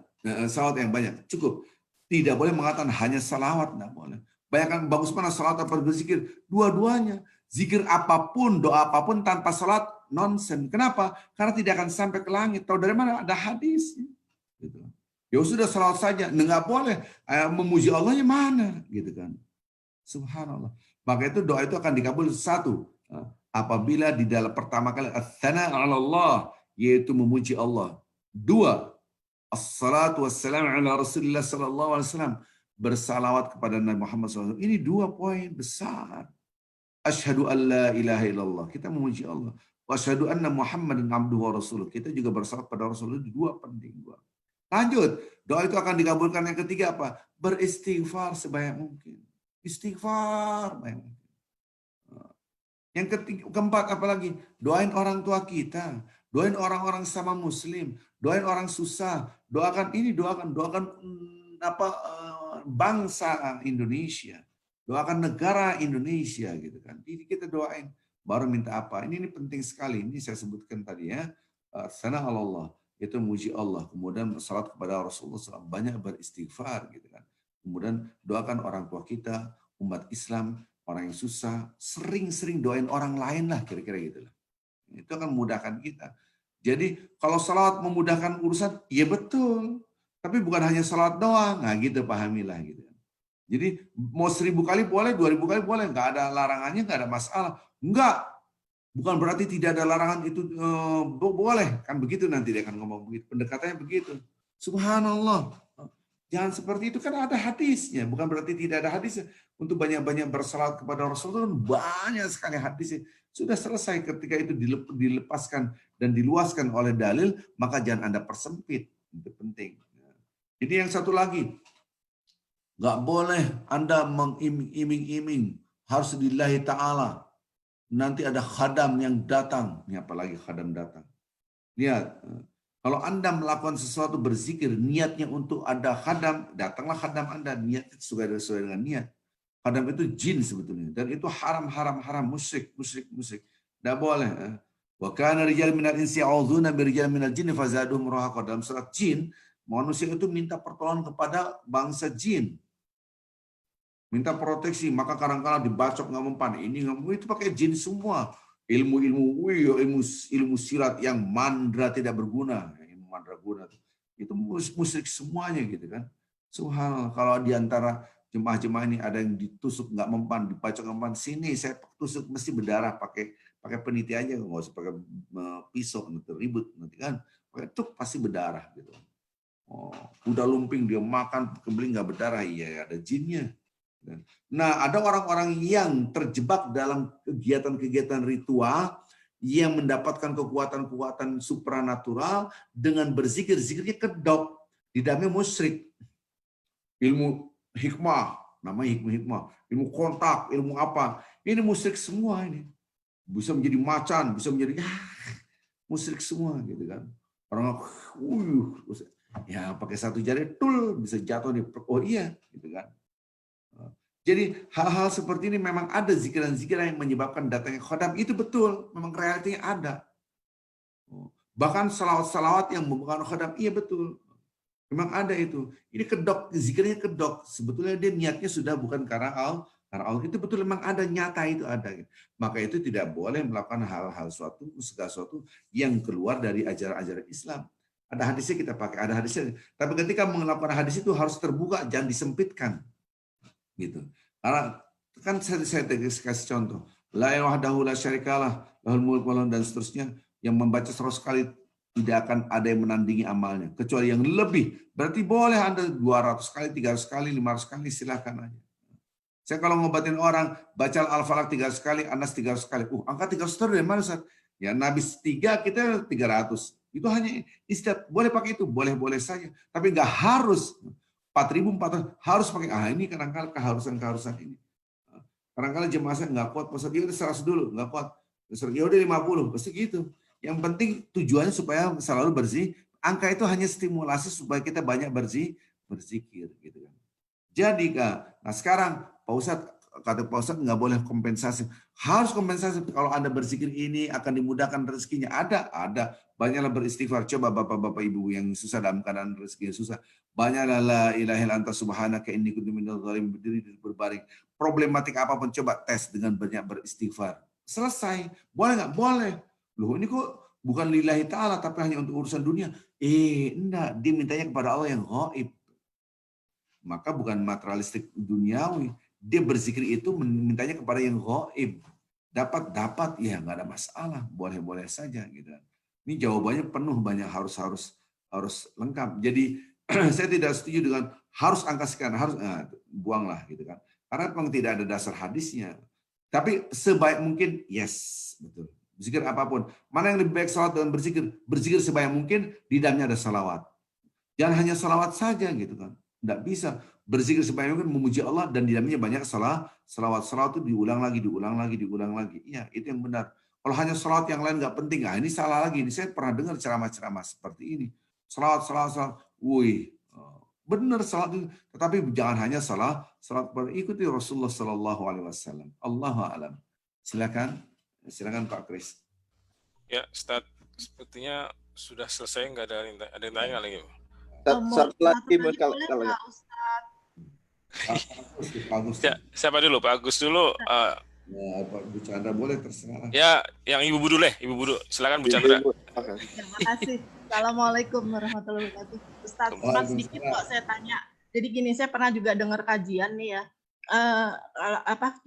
Salawat yang banyak cukup. Tidak boleh mengatakan hanya salawat, tidak boleh. Bayangkan bagus mana salawat apa berzikir, dua-duanya. Zikir apapun, doa apapun tanpa salat nonsen. Kenapa? Karena tidak akan sampai ke langit. Tahu dari mana? Ada hadis. Gitu. Ya sudah salawat saja. Nggak boleh. Memuji Allahnya mana? Gitu kan. Subhanallah. Maka itu doa itu akan dikabul satu. Apabila di dalam pertama kali ats-tsana 'ala Allah, yaitu memuji Allah. Dua, as-salatu wassalamu ala Rasulillah sallallahu alaihi wasallam, bersalawat kepada Nabi Muhammad SAW. Ini dua poin besar. Asyhadu an la ilaha illallah, kita memuji Allah. Wa asyhadu anna Muhammadan abduhu wa rasuluh, kita juga bersalawat pada Rasulullah. Dua penting, dua. Lanjut, doa itu akan dikabulkan. Yang ketiga apa? Beristighfar sebanyak mungkin. Istighfar banyak mungkin. Yang keempat apalagi? Doain orang tua kita, doain orang-orang sama muslim, doain orang susah, doakan ini, doakan bangsa Indonesia. Doakan negara Indonesia gitu kan. Ini kita doain, baru minta apa. Ini penting sekali. Ini saya sebutkan tadi ya. Sana Allah, itu muji Allah. Kemudian salat kepada Rasulullah SAW, banyak beristighfar gitu kan. Kemudian doakan orang tua kita, umat Islam, orang yang susah, sering-sering doain orang lain lah, kira-kira gitu lah. Itu akan memudahkan kita. Jadi kalau salawat memudahkan urusan, ya betul. Tapi bukan hanya salawat doang. Nah gitu, pahamilah gitu. Jadi mau 1000 kali boleh, 2000 kali boleh, nggak ada larangannya, nggak ada masalah. Enggak, bukan berarti tidak ada larangan itu boleh. Kan begitu nanti dia akan ngomong begitu. Pendekatannya begitu. Subhanallah. Jangan seperti itu, kan ada hadisnya. Bukan berarti tidak ada hadisnya. Untuk banyak-banyak bersalawat kepada Rasulullah, banyak sekali hadisnya. Sudah selesai ketika itu dilepaskan dan diluaskan oleh dalil, maka jangan Anda persempit. Itu penting. Jadi yang satu lagi, nggak boleh Anda mengiming-iming harus lillahi ta'ala. Nanti ada khadam yang datang. Ini apalagi khadam datang. Lihat, kalau Anda melakukan sesuatu berzikir, niatnya untuk ada khadam, datanglah khadam Anda. Niatnya sesuai dengan niat. Khadam itu jin sebetulnya. Dan itu haram, musyrik. Tidak boleh. Wa kana rijal minal insi ya'udzuuna birijal minal jinni fazaduhum rahaqa. Dalam surat jin, manusia itu minta pertolongan kepada bangsa jin. Minta proteksi, maka kadang-kadang dibacok nggak mempan. Ini nggak, itu pakai jin semua. Ilmu silat yang mandra tidak berguna. Ilmu mandraguna itu musyrik semuanya gitu kan. Subhanallah, kalau di antara jemaah-jemaah ini ada yang ditusuk nggak mempan, dibacok nggak mempan, sini saya tusuk mesti berdarah, pakai peniti aja, nggak usah pakai pisau, nanti ribut nanti kan. Pakai tuk pasti berdarah gitu. Oh, udah lumping dia makan kembali nggak berdarah, iya ada jinnya. Nah, ada orang-orang yang terjebak dalam kegiatan-kegiatan ritual yang mendapatkan kekuatan-kekuatan supranatural dengan berzikir, zikirnya kedok, didamai musyrik. Ilmu hikmah, namanya hikmah, ilmu kontak, ilmu apa, ini musyrik semua ini. Bisa menjadi macan, bisa menjadi musyrik semua gitu kan. Orang ya pakai satu jari tul bisa jatuh nih. Oh iya gitu kan. Jadi hal-hal seperti ini memang ada zikiran-zikiran yang menyebabkan datangnya khadam, itu betul, memang realitinya ada. Bahkan salawat-salawat yang membukan khadam, iya betul. Memang ada itu. Ini kedok, zikirnya kedok. Sebetulnya dia niatnya sudah bukan karena Allah. Itu betul, memang ada, nyata itu ada. Maka itu tidak boleh melakukan hal-hal segala sesuatu yang keluar dari ajaran-ajaran Islam. Ada hadisnya kita pakai, ada hadisnya. Tapi ketika melakukan hadis itu harus terbuka, jangan disempitkan. Gitu. Karena kan saya kasih contoh, la ilaha wahdahu la syarikalah, lahul mulku dan seterusnya, yang membaca 100 kali tidak akan ada yang menandingi amalnya, kecuali yang lebih. Berarti boleh Anda 200 kali, 300 kali, 500 kali, silakan aja. Saya kalau ngobatin orang, baca Al-Falaq 300 kali, Anas 300 kali. Angka 300 dari mana, Ustaz? Ya Nabi 3, kita 300. Itu hanya istiad, boleh pakai itu, boleh-boleh saja. Tapi nggak harus. 4.400 harus pakai, ini kadang-kadang keharusan ini. Kadang-kadang jemaah saya nggak kuat, Ustaz, ya udah 100 dulu, nggak kuat. Ya udah 50, pasti gitu. Yang penting tujuannya supaya selalu bersih. Angka itu hanya stimulasi supaya kita banyak berzikir gitu kan. Jadi Kak, nah sekarang Pak Ustadz, kata Pak Ustadz nggak boleh kompensasi. Harus kompensasi, kalau Anda berzikir ini akan dimudahkan rezekinya. Ada. Banyaklah beristighfar. Coba bapak-bapak ibu yang susah dalam keadaan rezekinya susah. Banyaklah la ilaha illa anta subhanaka inni kuntu minadz dzalimin, berdiri berbaring. Problematik apapun coba tes dengan banyak beristighfar. Selesai. Boleh nggak? Boleh. Loh ini kok bukan lillahi ta'ala tapi hanya untuk urusan dunia. Enggak. Dia mintanya kepada Allah yang ghaib. Maka bukan materialistik duniawi. Dia berzikir itu mintanya kepada yang ghaib. Dapat ya nggak ada masalah, boleh-boleh saja gitu. Ini jawabannya penuh, banyak harus lengkap. Jadi saya tidak setuju dengan harus angka sekian, harus buanglah gitu kan. Karena memang tidak ada dasar hadisnya. Tapi sebaik mungkin yes, betul. Berzikir apapun. Mana yang lebih baik salat dan berzikir? Berzikir sebaik mungkin di dalamnya ada salawat. Jangan hanya salawat saja gitu kan. Tidak bisa berzikir sebanyak mungkin memuji Allah dan di dalamnya banyak salawat itu diulang lagi. Iya, itu yang benar. Kalau hanya salawat yang lain nggak penting, ini salah lagi. Ini saya pernah dengar ceramah-ceramah seperti ini. Salawat. Wih, benar salawat itu. Tetapi jangan hanya salawat ikuti Rasulullah Sallallahu Alaihi Wasallam. Allahu a'lam. Silakan Pak Kris. Ya, Ustaz, sepertinya sudah selesai, nggak ada yang tanya lagi. Satu lagi kalau ya, siapa dulu? Pak Agus dulu. Ya, Pak Bu Chandra boleh terserah. Ya, yang Ibu Budu deh, Ibu Budu. Silakan Bu Chandra. Terima kasih. Assalamualaikum warahmatullahi wabarakatuh. Ustaz, cuma sedikit kok saya tanya. Jadi gini, saya pernah juga dengar kajian nih ya.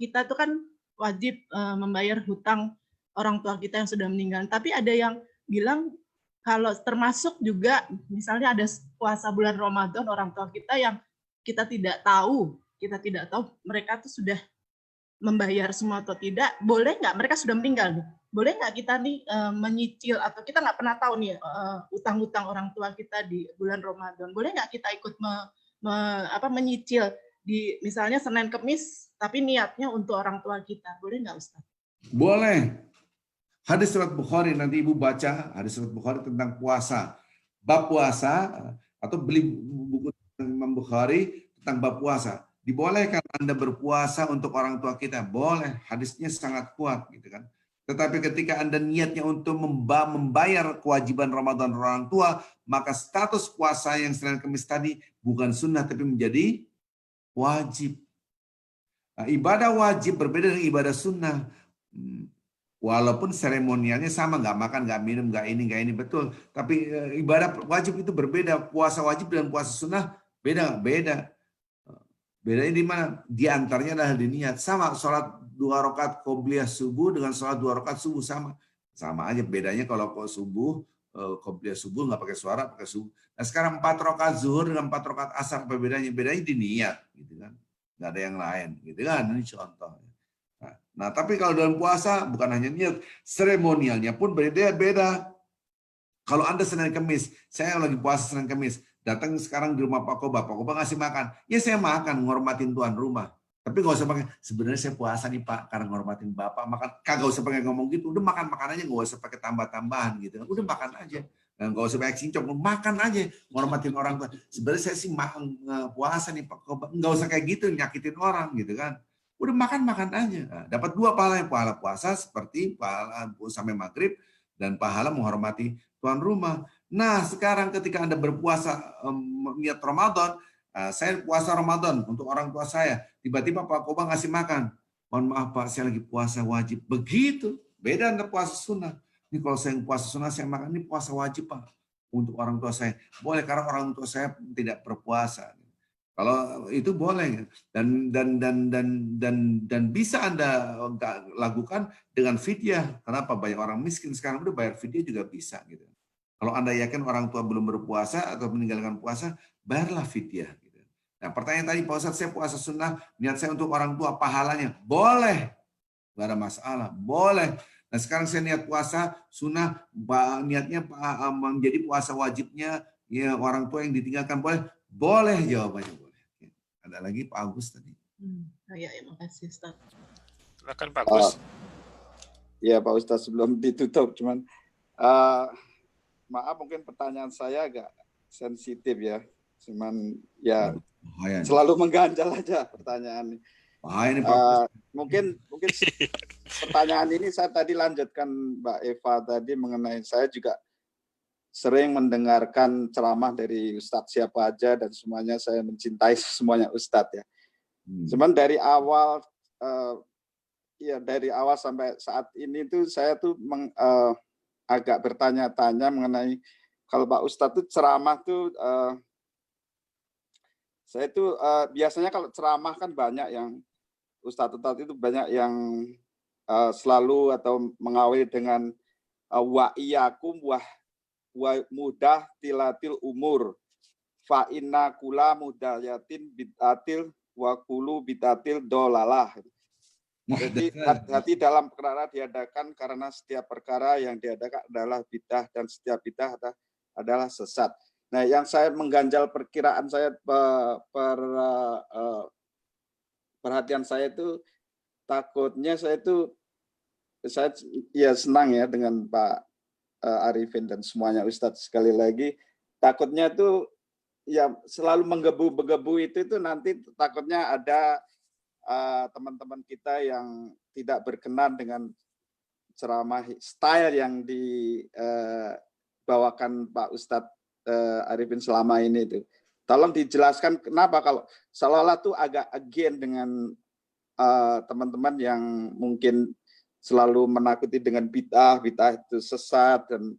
Kita tuh kan wajib membayar hutang orang tua kita yang sudah meninggal. Tapi ada yang bilang kalau termasuk juga misalnya ada puasa bulan Ramadan orang tua kita yang kita tidak tahu mereka tuh sudah membayar semua atau tidak, boleh nggak mereka sudah meninggal nih? Boleh nggak kita nih menyicil atau kita nggak pernah tahu nih utang-utang orang tua kita di bulan Ramadan, boleh nggak kita ikut menyicil di misalnya Senin Kemis tapi niatnya untuk orang tua kita, boleh nggak Ustaz? Boleh. Hadis surat Bukhari, nanti Ibu baca hadis surat Bukhari tentang puasa. Bab puasa, atau beli buku Imam Bukhari tentang bab puasa. Dibolehkan Anda berpuasa untuk orang tua kita, boleh. Hadisnya sangat kuat gitu kan. Tetapi ketika Anda niatnya untuk membayar kewajiban Ramadan orang tua, maka status puasa yang Senin Kemis tadi bukan sunnah tapi menjadi wajib. Nah, ibadah wajib berbeda dengan ibadah sunnah. Walaupun seremonialnya sama, nggak makan, nggak minum, nggak ini, betul. Tapi ibadah wajib itu berbeda. Puasa wajib dan puasa sunnah beda. Bedanya di mana? Di antaranya adalah di niat. Sama, sholat 2 rakaat qobliyah subuh dengan sholat 2 rakaat subuh sama. Sama aja, bedanya kalau subuh, qobliyah subuh nggak pakai suara, pakai subuh. Nah sekarang 4 rakaat zuhur dengan 4 rakaat asar, apa bedanya? Bedanya di niat, gitu kan. Nggak ada yang lain, gitu kan. Ini contoh. Nah, tapi kalau dalam puasa bukan hanya niat, seremonialnya pun beda-beda. Kalau Anda Senin Kemis, saya lagi puasa Senin Kemis, datang sekarang di rumah Pak Koba ngasih makan. Ya saya makan, ngormatin tuan rumah. Tapi nggak usah pakai, sebenarnya saya puasa nih Pak, karena ngormatin Bapak, makan. Kagak usah pakai ngomong gitu, udah makan aja, nggak usah pakai tambah-tambahan gitu. Udah makan aja. Dan nggak usah pakai cincong, makan aja, ngormatin orang tua. Sebenarnya saya sih puasa nih Pak Koba, nggak usah kayak gitu, nyakitin orang gitu kan. Udah makan aja. Nah, dapat 2 pahala, pahala puasa seperti pahala sampai maghrib dan pahala menghormati tuan rumah. Nah, sekarang ketika Anda berpuasa niat Ramadan, saya puasa Ramadan untuk orang tua saya, tiba-tiba Pak Koba ngasih makan. Mohon maaf Pak, saya lagi puasa wajib. Begitu, beda Anda puasa sunnah. Ini kalau saya puasa sunnah, saya makan, ini puasa wajib Pak. Untuk orang tua saya. Boleh, karena orang tua saya tidak berpuasa. Kalau itu boleh, dan bisa Anda lakukan dengan fidyah. Kenapa? Banyak orang miskin sekarang udah bayar fidyah juga bisa gitu. Kalau Anda yakin orang tua belum berpuasa atau meninggalkan puasa, bayarlah fidyah gitu. Nah, pertanyaan tadi, Pak Ustadz, saya puasa sunnah, niat saya untuk orang tua, pahalanya boleh. Enggak ada masalah, boleh. Nah, sekarang saya niat puasa sunnah, niatnya menjadi puasa wajibnya ya orang tua yang ditinggalkan, boleh jawabannya boleh. Ada lagi Pak Agus tadi. Ya, makasih Ustaz. Silakan Pak Agus. Ya Pak Ustaz, sebelum ditutup, cuman maaf mungkin pertanyaan saya agak sensitif ya. Cuman ya selalu mengganjal aja pertanyaan ini. Mungkin pertanyaan ini saya tadi lanjutkan Mbak Eva tadi mengenai, saya juga sering mendengarkan ceramah dari Ustadz siapa aja dan semuanya saya mencintai semuanya Ustadz ya. Cuman dari awal sampai saat ini tuh saya tuh agak bertanya-tanya mengenai kalau Pak Ustadz tuh ceramah tuh saya tuh biasanya kalau ceramah kan banyak yang Ustadz itu banyak yang selalu atau mengawali dengan wa iyyakum wa mudah tilatil umur fa inna kula mudayatin bid'atil wa kulu bid'atil dolalah. Jadi hati dalam perkara diadakan karena setiap perkara yang diadakan adalah bid'ah dan setiap bid'ah adalah sesat. Nah, yang saya mengganjal perkiraan saya perhatian saya itu takutnya saya ya senang ya dengan Pak Arifin dan semuanya Ustadz, sekali lagi takutnya tuh ya selalu menggebu-gebu itu nanti takutnya ada teman-teman kita yang tidak berkenan dengan ceramah style yang dibawakan Pak Ustadz Arifin selama ini itu. Tolong dijelaskan kenapa kalau seolah-olah tuh agak again dengan teman-teman yang mungkin selalu menakuti dengan bid'ah itu sesat dan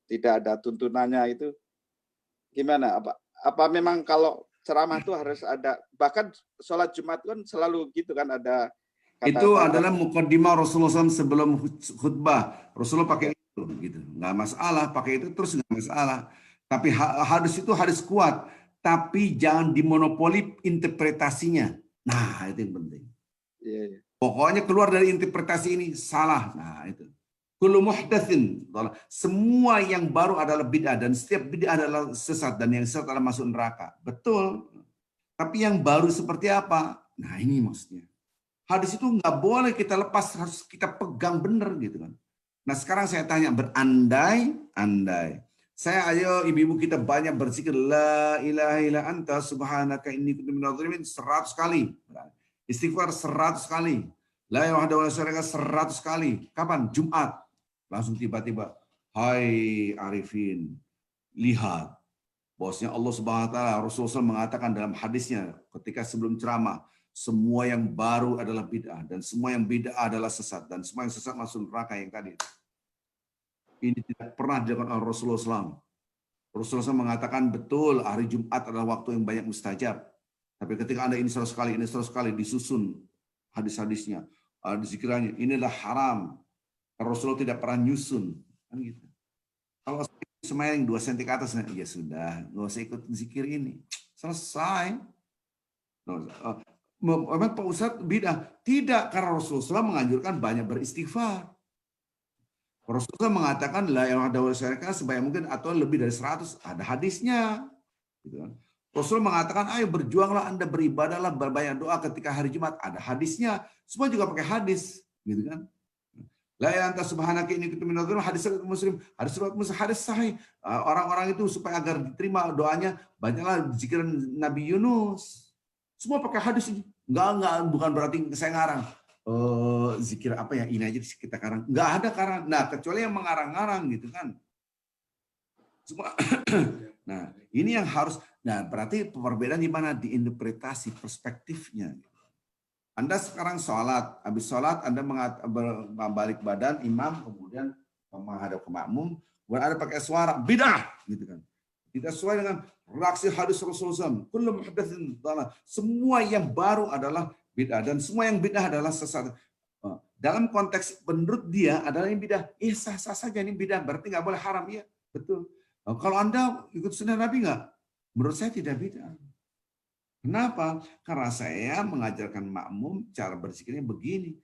tidak ada tuntunannya itu gimana? Apa memang kalau ceramah itu harus ada, bahkan sholat Jumat kan selalu gitu kan ada itu adalah mukaddimah Rasulullah SAW sebelum khutbah. Rasulullah pakai itu, gitu. Nggak masalah, pakai itu terus nggak masalah. Tapi hadis itu hadis kuat, tapi jangan dimonopoli interpretasinya. Nah, itu yang penting. Iya. Pokoknya keluar dari interpretasi ini salah. Nah, itu. Kullu muhdatsin, semua yang baru adalah bid'ah dan setiap bid'ah adalah sesat dan yang sesat adalah masuk neraka. Betul. Tapi yang baru seperti apa? Nah, ini maksudnya. Hadis itu nggak boleh kita lepas, harus kita pegang benar gitu kan. Nah sekarang saya tanya, berandai-andai. Ayo ibu-ibu kita banyak berzikir la ilaha illa anta subhanaka inni kuntu minadh dhalimin 100 kali. Istighfar 100 kali. La ilaha illallah 100 kali. Kapan? Jumat. Langsung tiba-tiba, hai Arifin, lihat. Bosnya Allah Subhanahu wa taala, Rasulullah mengatakan dalam hadisnya ketika sebelum ceramah, semua yang baru adalah bid'ah dan semua yang bid'ah adalah sesat dan semua yang sesat masuk neraka yang tadi. Ini tidak pernah dilakukan oleh Rasulullah SAW. Rasulullah SAW mengatakan betul hari Jumat adalah waktu yang banyak mustajab. Tapi ketika Anda ini 100 kali disusun hadis-hadisnya, zikirannya, inilah haram. Rasulullah tidak pernah nyusun. Kan gitu. Kalau semayang 2 cm ke atas, ya sudah, nggak usah ikut zikir ini. Selesai. Memang Pak Ustadz bid'ah. Tidak, karena Rasulullah menganjurkan banyak beristighfar. Rasulullah mengatakan la ilaha illallah sebanyak mungkin atau lebih dari 100. Ada hadisnya. Gitu kan. Rasulullah mengatakan ayo berjuanglah Anda beribadahlah berbanyak doa ketika hari Jumat. Ada hadisnya. Semua juga pakai hadis. Gitu kan. La ilaha anta subhanaka inni kuntu minadh dhalimin, hadis riwayat Muslim, hadis sahih. Orang-orang itu supaya agar diterima doanya banyaklah zikiran Nabi Yunus. Semua pakai hadis ini. Enggak, bukan berarti saya ngarang. Zikir apa ya, ini aja kita karang. Enggak ada karang. Nah, kecuali yang mengarang-arang gitu kan. Semua. Nah, ini yang harus. Nah, berarti perbedaan di mana? Di interpretasi perspektifnya. Anda sekarang sholat. Habis sholat Anda balik badan, imam, kemudian menghadap ke makmum. Kemudian Anda pakai suara. Bid'ah. Gitu kan. Tidak sesuai dengan reaksi hadis Rasulullah SAW. Semua yang baru adalah bid'ah dan semua yang bid'ah adalah sesat. Dalam konteks menurut dia adalah yang bid'ah. Sah-sah saja ini bid'ah, berarti nggak boleh haram. Iya, betul. Kalau Anda ikut sunnah Nabi nggak? Menurut saya tidak bid'ah. Kenapa? Karena saya mengajarkan makmum cara berzikirnya begini.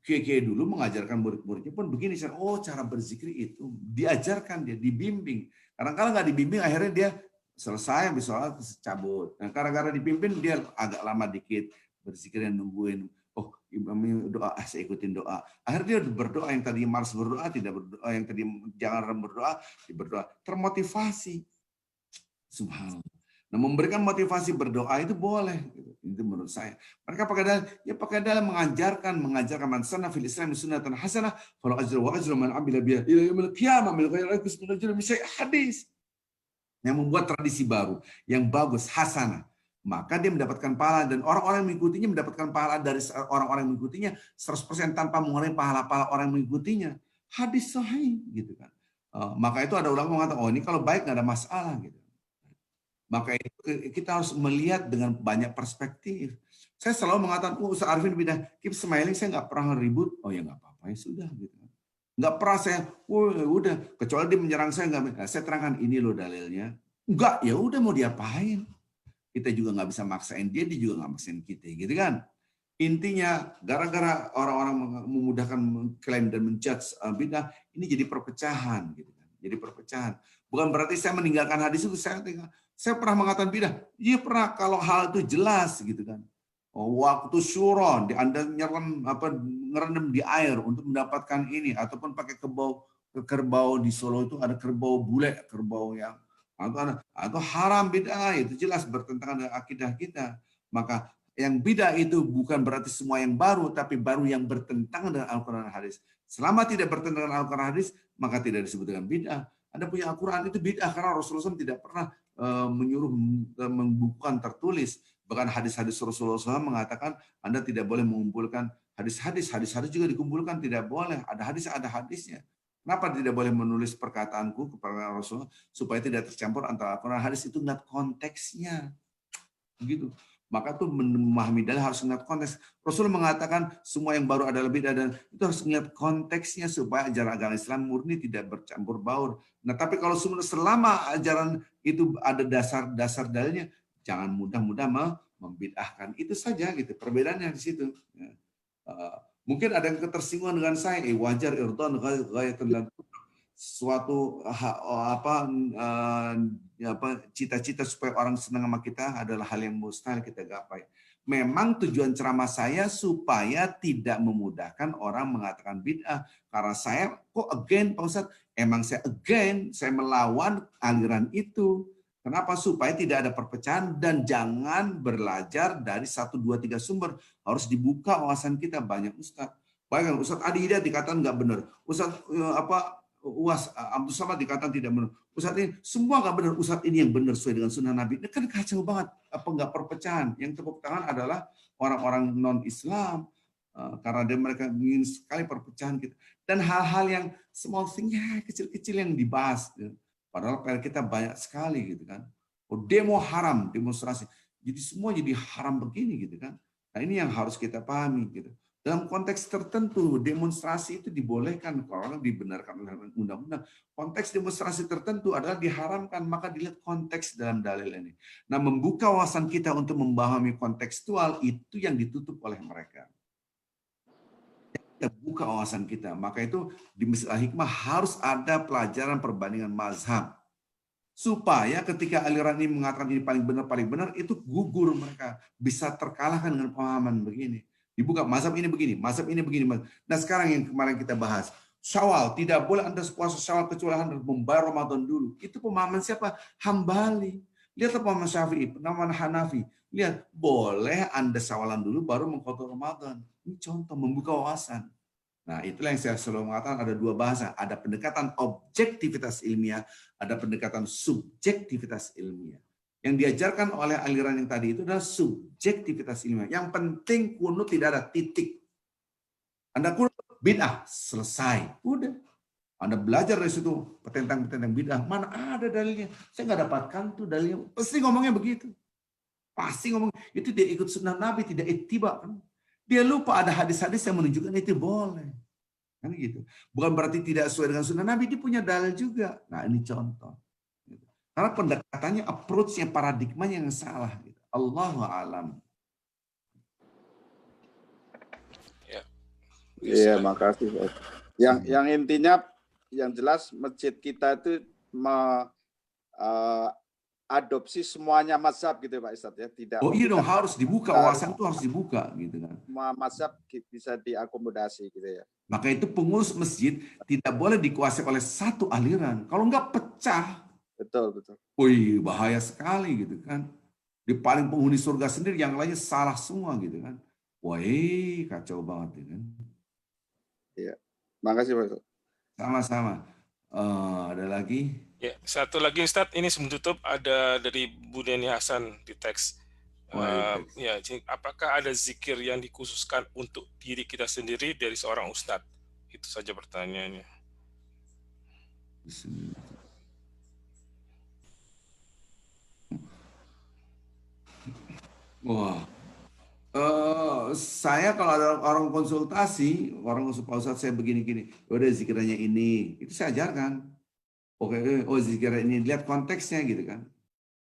Kiai dulu mengajarkan murid-muridnya pun begini. Cara berzikir itu diajarkan dia, dibimbing. Kadang-kadang nggak dibimbing, akhirnya dia selesai habis sholat cabut. Nah, gara-gara dipimpin dia agak lama dikit berzikirnya, nungguin. Oh, imam doa, saya ikutin doa. Akhirnya dia berdoa, yang tadi malas berdoa tidak berdoa, yang tadi jangan berdoa berdoa. Termotivasi. Subhanallah. Nah, memberikan motivasi berdoa itu boleh, itu menurut saya. Mereka pakai dalam mengajarkan man sanna fil Islam sunnatan hasanah falahu ajru wa ajru man amila biha ila yaumil qiyamah min ghairi kusmin ajrin hadis. Yang membuat tradisi baru yang bagus, hasanah, maka dia mendapatkan pahala dan orang-orang yang mengikutinya mendapatkan pahala dari orang-orang yang mengikutinya 100% tanpa mengurangi pahala-pahala orang yang mengikutinya. Hadis sahih gitu kan. Maka itu ada ulama mengatakan, oh ini kalau baik nggak ada masalah gitu. Maka itu kita harus melihat dengan banyak perspektif. Saya selalu mengatakan, Ustaz Arifin bid'ah, keep smiling, saya nggak pernah ribut. Oh ya nggak apa-apa, ya sudah. Gitu. Nggak pernah saya, udah, kecuali dia menyerang saya, saya terangkan, ini loh dalilnya. Enggak, ya udah mau diapain. Kita juga nggak bisa maksain dia juga nggak maksain kita, gitu kan. Intinya, gara-gara orang-orang memudahkan mengklaim dan menjudge bid'ah, ini jadi perpecahan. Gitu kan. Jadi perpecahan. Bukan berarti saya meninggalkan hadis itu, saya pernah mengatakan bid'ah. Iya pernah, kalau hal itu jelas gitu kan. Waktu syura, Anda ngerendam di air untuk mendapatkan ini, ataupun pakai kerbau di Solo itu ada kerbau bule, kerbau yang atau haram bid'ah, itu jelas bertentangan dengan akidah kita. Maka yang bid'ah itu bukan berarti semua yang baru, tapi baru yang bertentangan dengan Al-Quran dan hadis. Selama tidak bertentangan dengan Al-Quran dan hadis, maka tidak disebut dengan bid'ah. Anda punya Al-Quran itu bid'ah karena Rasulullah SAW tidak pernah menyuruh membukukan tertulis. Bahkan hadis-hadis Rasulullah SAW mengatakan Anda tidak boleh mengumpulkan hadis-hadis juga dikumpulkan, tidak boleh. Ada hadisnya. Kenapa tidak boleh menulis perkataanku kepada Rasulullah supaya tidak tercampur antara Al-Quran dan hadis? Itu ngeliat konteksnya. Begitu. Maka tuh memahami dalil harus ngeliat konteks. Rasulullah mengatakan semua yang baru adalah bid'ah, dan itu harus ngeliat konteksnya supaya ajaran agama Islam murni tidak bercampur baur. Nah, tapi kalau selama ajaran itu ada dasar dalilnya, jangan mudah-mudah membid'ahkan. Itu saja gitu. Perbedaannya di situ. Mungkin ada yang ketersinggungan dengan saya, wajar irdan ghayatan dan suatu cita-cita supaya orang senang sama kita adalah hal yang mustahil kita gapai. Memang tujuan ceramah saya supaya tidak memudahkan orang mengatakan bid'ah. Karena saya kok again Pak Ustadz, emang saya again, saya melawan aliran itu. Kenapa? Supaya tidak ada perpecahan dan jangan belajar dari 1, 2, 3 sumber. Harus dibuka wawasan kita. Banyak Ustadz. Bayangkan Ustadz Adi Hidayat dikatakan nggak benar. Ustadz UAS Abdul Samad dikatakan tidak benar. Ustadz ini semua nggak benar. Ustadz ini yang benar sesuai dengan sunnah Nabi. Ini kan kacau banget. Apa nggak perpecahan? Yang tepuk tangan adalah orang-orang non-Islam karena mereka ingin sekali perpecahan kita. Dan hal-hal yang small thing ya kecil-kecil yang dibahas. Padahal kita banyak sekali gitu kan. Oh, demo haram, demonstrasi. Jadi semua jadi haram begini gitu kan. Nah ini yang harus kita pahami gitu. Dalam konteks tertentu, demonstrasi itu dibolehkan kalau dibenarkan oleh undang-undang. Konteks demonstrasi tertentu adalah diharamkan, maka dilihat konteks dalam dalil ini. Nah, membuka wawasan kita untuk memahami kontekstual itu yang ditutup oleh mereka. Kita buka wawasan kita, maka itu di Masjid Al-Hikmah harus ada pelajaran perbandingan mazhab. Supaya ketika aliran ini mengatakan ini paling benar, itu gugur mereka. Bisa terkalahkan dengan pemahaman begini. Dibuka, mazhab ini begini, mazhab ini begini. Nah sekarang yang kemarin kita bahas, Syawal, tidak boleh Anda puasa Syawal kecuali Anda membayar Ramadan dulu. Itu pemahaman siapa? Hambali. Lihatlah pemahaman Syafi'i, pemahaman Hanafi. Lihat, boleh Anda Syawalan dulu baru mengqadha Ramadan. Ini contoh membuka wawasan. Nah itulah yang saya selalu mengatakan ada dua bahasa. Ada pendekatan objektivitas ilmiah, ada pendekatan subjektivitas ilmiah. Yang diajarkan oleh aliran yang tadi itu adalah subjektivitas ilmiah. Yang penting kunut tidak ada titik. Anda kunut bid'ah, selesai. Udah. Anda belajar dari situ tentang bid'ah. Mana ada dalilnya? Saya nggak dapatkan tuh dalilnya. Pasti ngomongnya begitu. Pasti ngomong itu dia ikut sunnah Nabi, tidak ittiba. Dia lupa ada hadis-hadis yang menunjukkan itu boleh. Kan gitu. Bukan berarti tidak sesuai dengan sunnah Nabi, dia punya dalil juga. Nah ini contoh. Karena pendekatannya, approach-nya, paradigmanya yang salah. Allahu a'lam. Iya, makasih. Yang intinya, yang jelas masjid kita itu adopsi semuanya mazhab gitu Pak Ustadz ya. Tidak. Oh iya dong, harus dibuka, wawasan itu harus dibuka gitu kan. Semua mazhab bisa diakomodasi gitu ya. Maka itu pengurus masjid tidak boleh dikuasai oleh satu aliran. Kalau enggak pecah. Betul. Wih, bahaya sekali gitu kan. Di paling penghuni surga sendiri, yang lainnya salah semua gitu kan. Wah, kacau banget gitu kan. Iya, makasih Pak. Sama-sama. Ada lagi? Ya, satu lagi Ustadz, ini sebelum tutup ada dari Bu Deni Hasan di teks. Ya, apakah ada zikir yang dikhususkan untuk diri kita sendiri dari seorang Ustadz? Itu saja pertanyaannya. Wah, saya kalau ada orang konsultasi, orang Pak Ustadz saya begini-gini, udah zikirnya ini, itu saya ajarkan. Oke, zikirnya ini, lihat konteksnya gitu kan.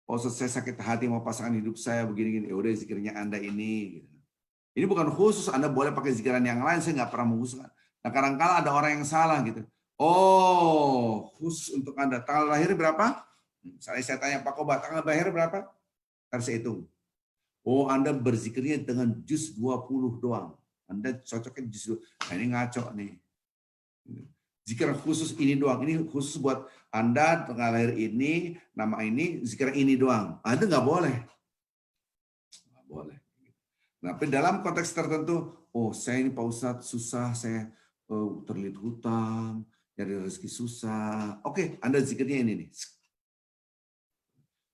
Pak Ustadz saya sakit hati mau pasangan hidup saya begini-gini, udah zikirnya Anda ini. Gitu. Ini bukan khusus, Anda boleh pakai zikiran yang lain, saya nggak pernah mengkhususkan. Nah kadang-kala ada orang yang salah gitu. Oh, khusus untuk Anda, tanggal lahir berapa? Saya tanya Pak Koba, tanggal lahir berapa? Harus saya hitung. Oh, Anda berzikirnya dengan juz 20 doang. Anda cocoknya juz 20. Nah, ini ngaco nih. Zikir khusus ini doang. Ini khusus buat Anda tanggal lahir ini, nama ini, zikir ini doang. Anda nggak boleh. Nggak boleh. Nah, tapi dalam konteks tertentu, oh saya ini Pak Ustadz susah, saya terlilit hutang, nyari rezeki susah. Oke, Anda zikirnya ini nih.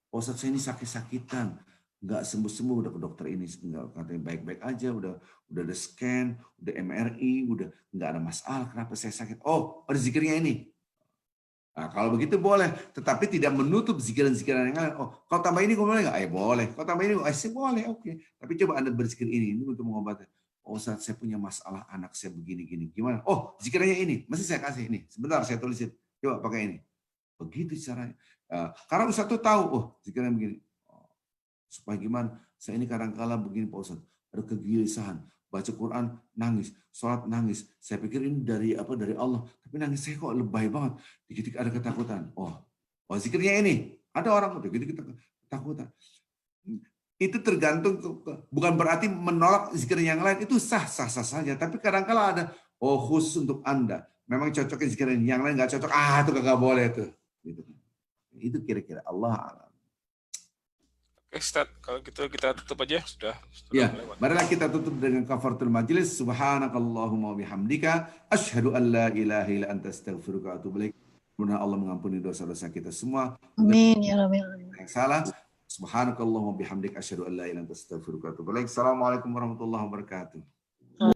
Pak Ustadz saya ini sakit-sakitan. nggak sembuh-sembuh, udah ke dokter ini nggak, katanya baik-baik aja, udah ada scan, udah MRI, udah nggak ada masalah, kenapa saya sakit? Oh, ada zikirnya ini. Nah, kalau begitu boleh, tetapi tidak menutup zikiran-zikiran yang lain. Oh, kau tambah ini, kau boleh nggak? Boleh. Kau tambah ini, saya boleh, oke. Tapi coba Anda berzikir ini untuk mengobati. Oh, saat saya punya masalah anak saya begini-gini, gimana? Oh, zikirannya ini, mesti saya kasih ini. Sebentar, saya tulisin. Coba pakai ini. Begitu caranya. Karena Ustaz tuh tahu, oh, zikiran begini. Oh, supaya gimana? Saya ini kadang-kala begini, Pak Ustaz. Ada kegelisahan. Baca Quran nangis, sholat nangis. Saya pikir ini dari Allah, tapi nangis saya kok lebay banget. Dikit ada ketakutan. Oh, zikirnya ini. Ada orang dikit ketakutan. Itu tergantung, bukan berarti menolak zikir yang lain, itu sah saja. Tapi kadang-kala ada, oh khusus untuk Anda. Memang cocoknya zikir yang lain nggak cocok. Itu nggak boleh tuh. Gitu. Itu kira-kira Allah alam. Oke, Ustaz, kalau gitu kita tutup aja, sudah Ya, melewat. marilah kita tutup dengan kafaratul majelis. Subhanakallahumma bihamdika asyhadu an la ilaha illa anta astaghfiruka wa atubu ilaik. Mudah Allah mengampuni dosa-dosa kita semua. Amin ya rabbal alamin. Yang salah. Subhanakallahumma bihamdika asyhadu an la ilaha illa anta astaghfiruka wa atubu ilaik. Assalamualaikum warahmatullahi wabarakatuh.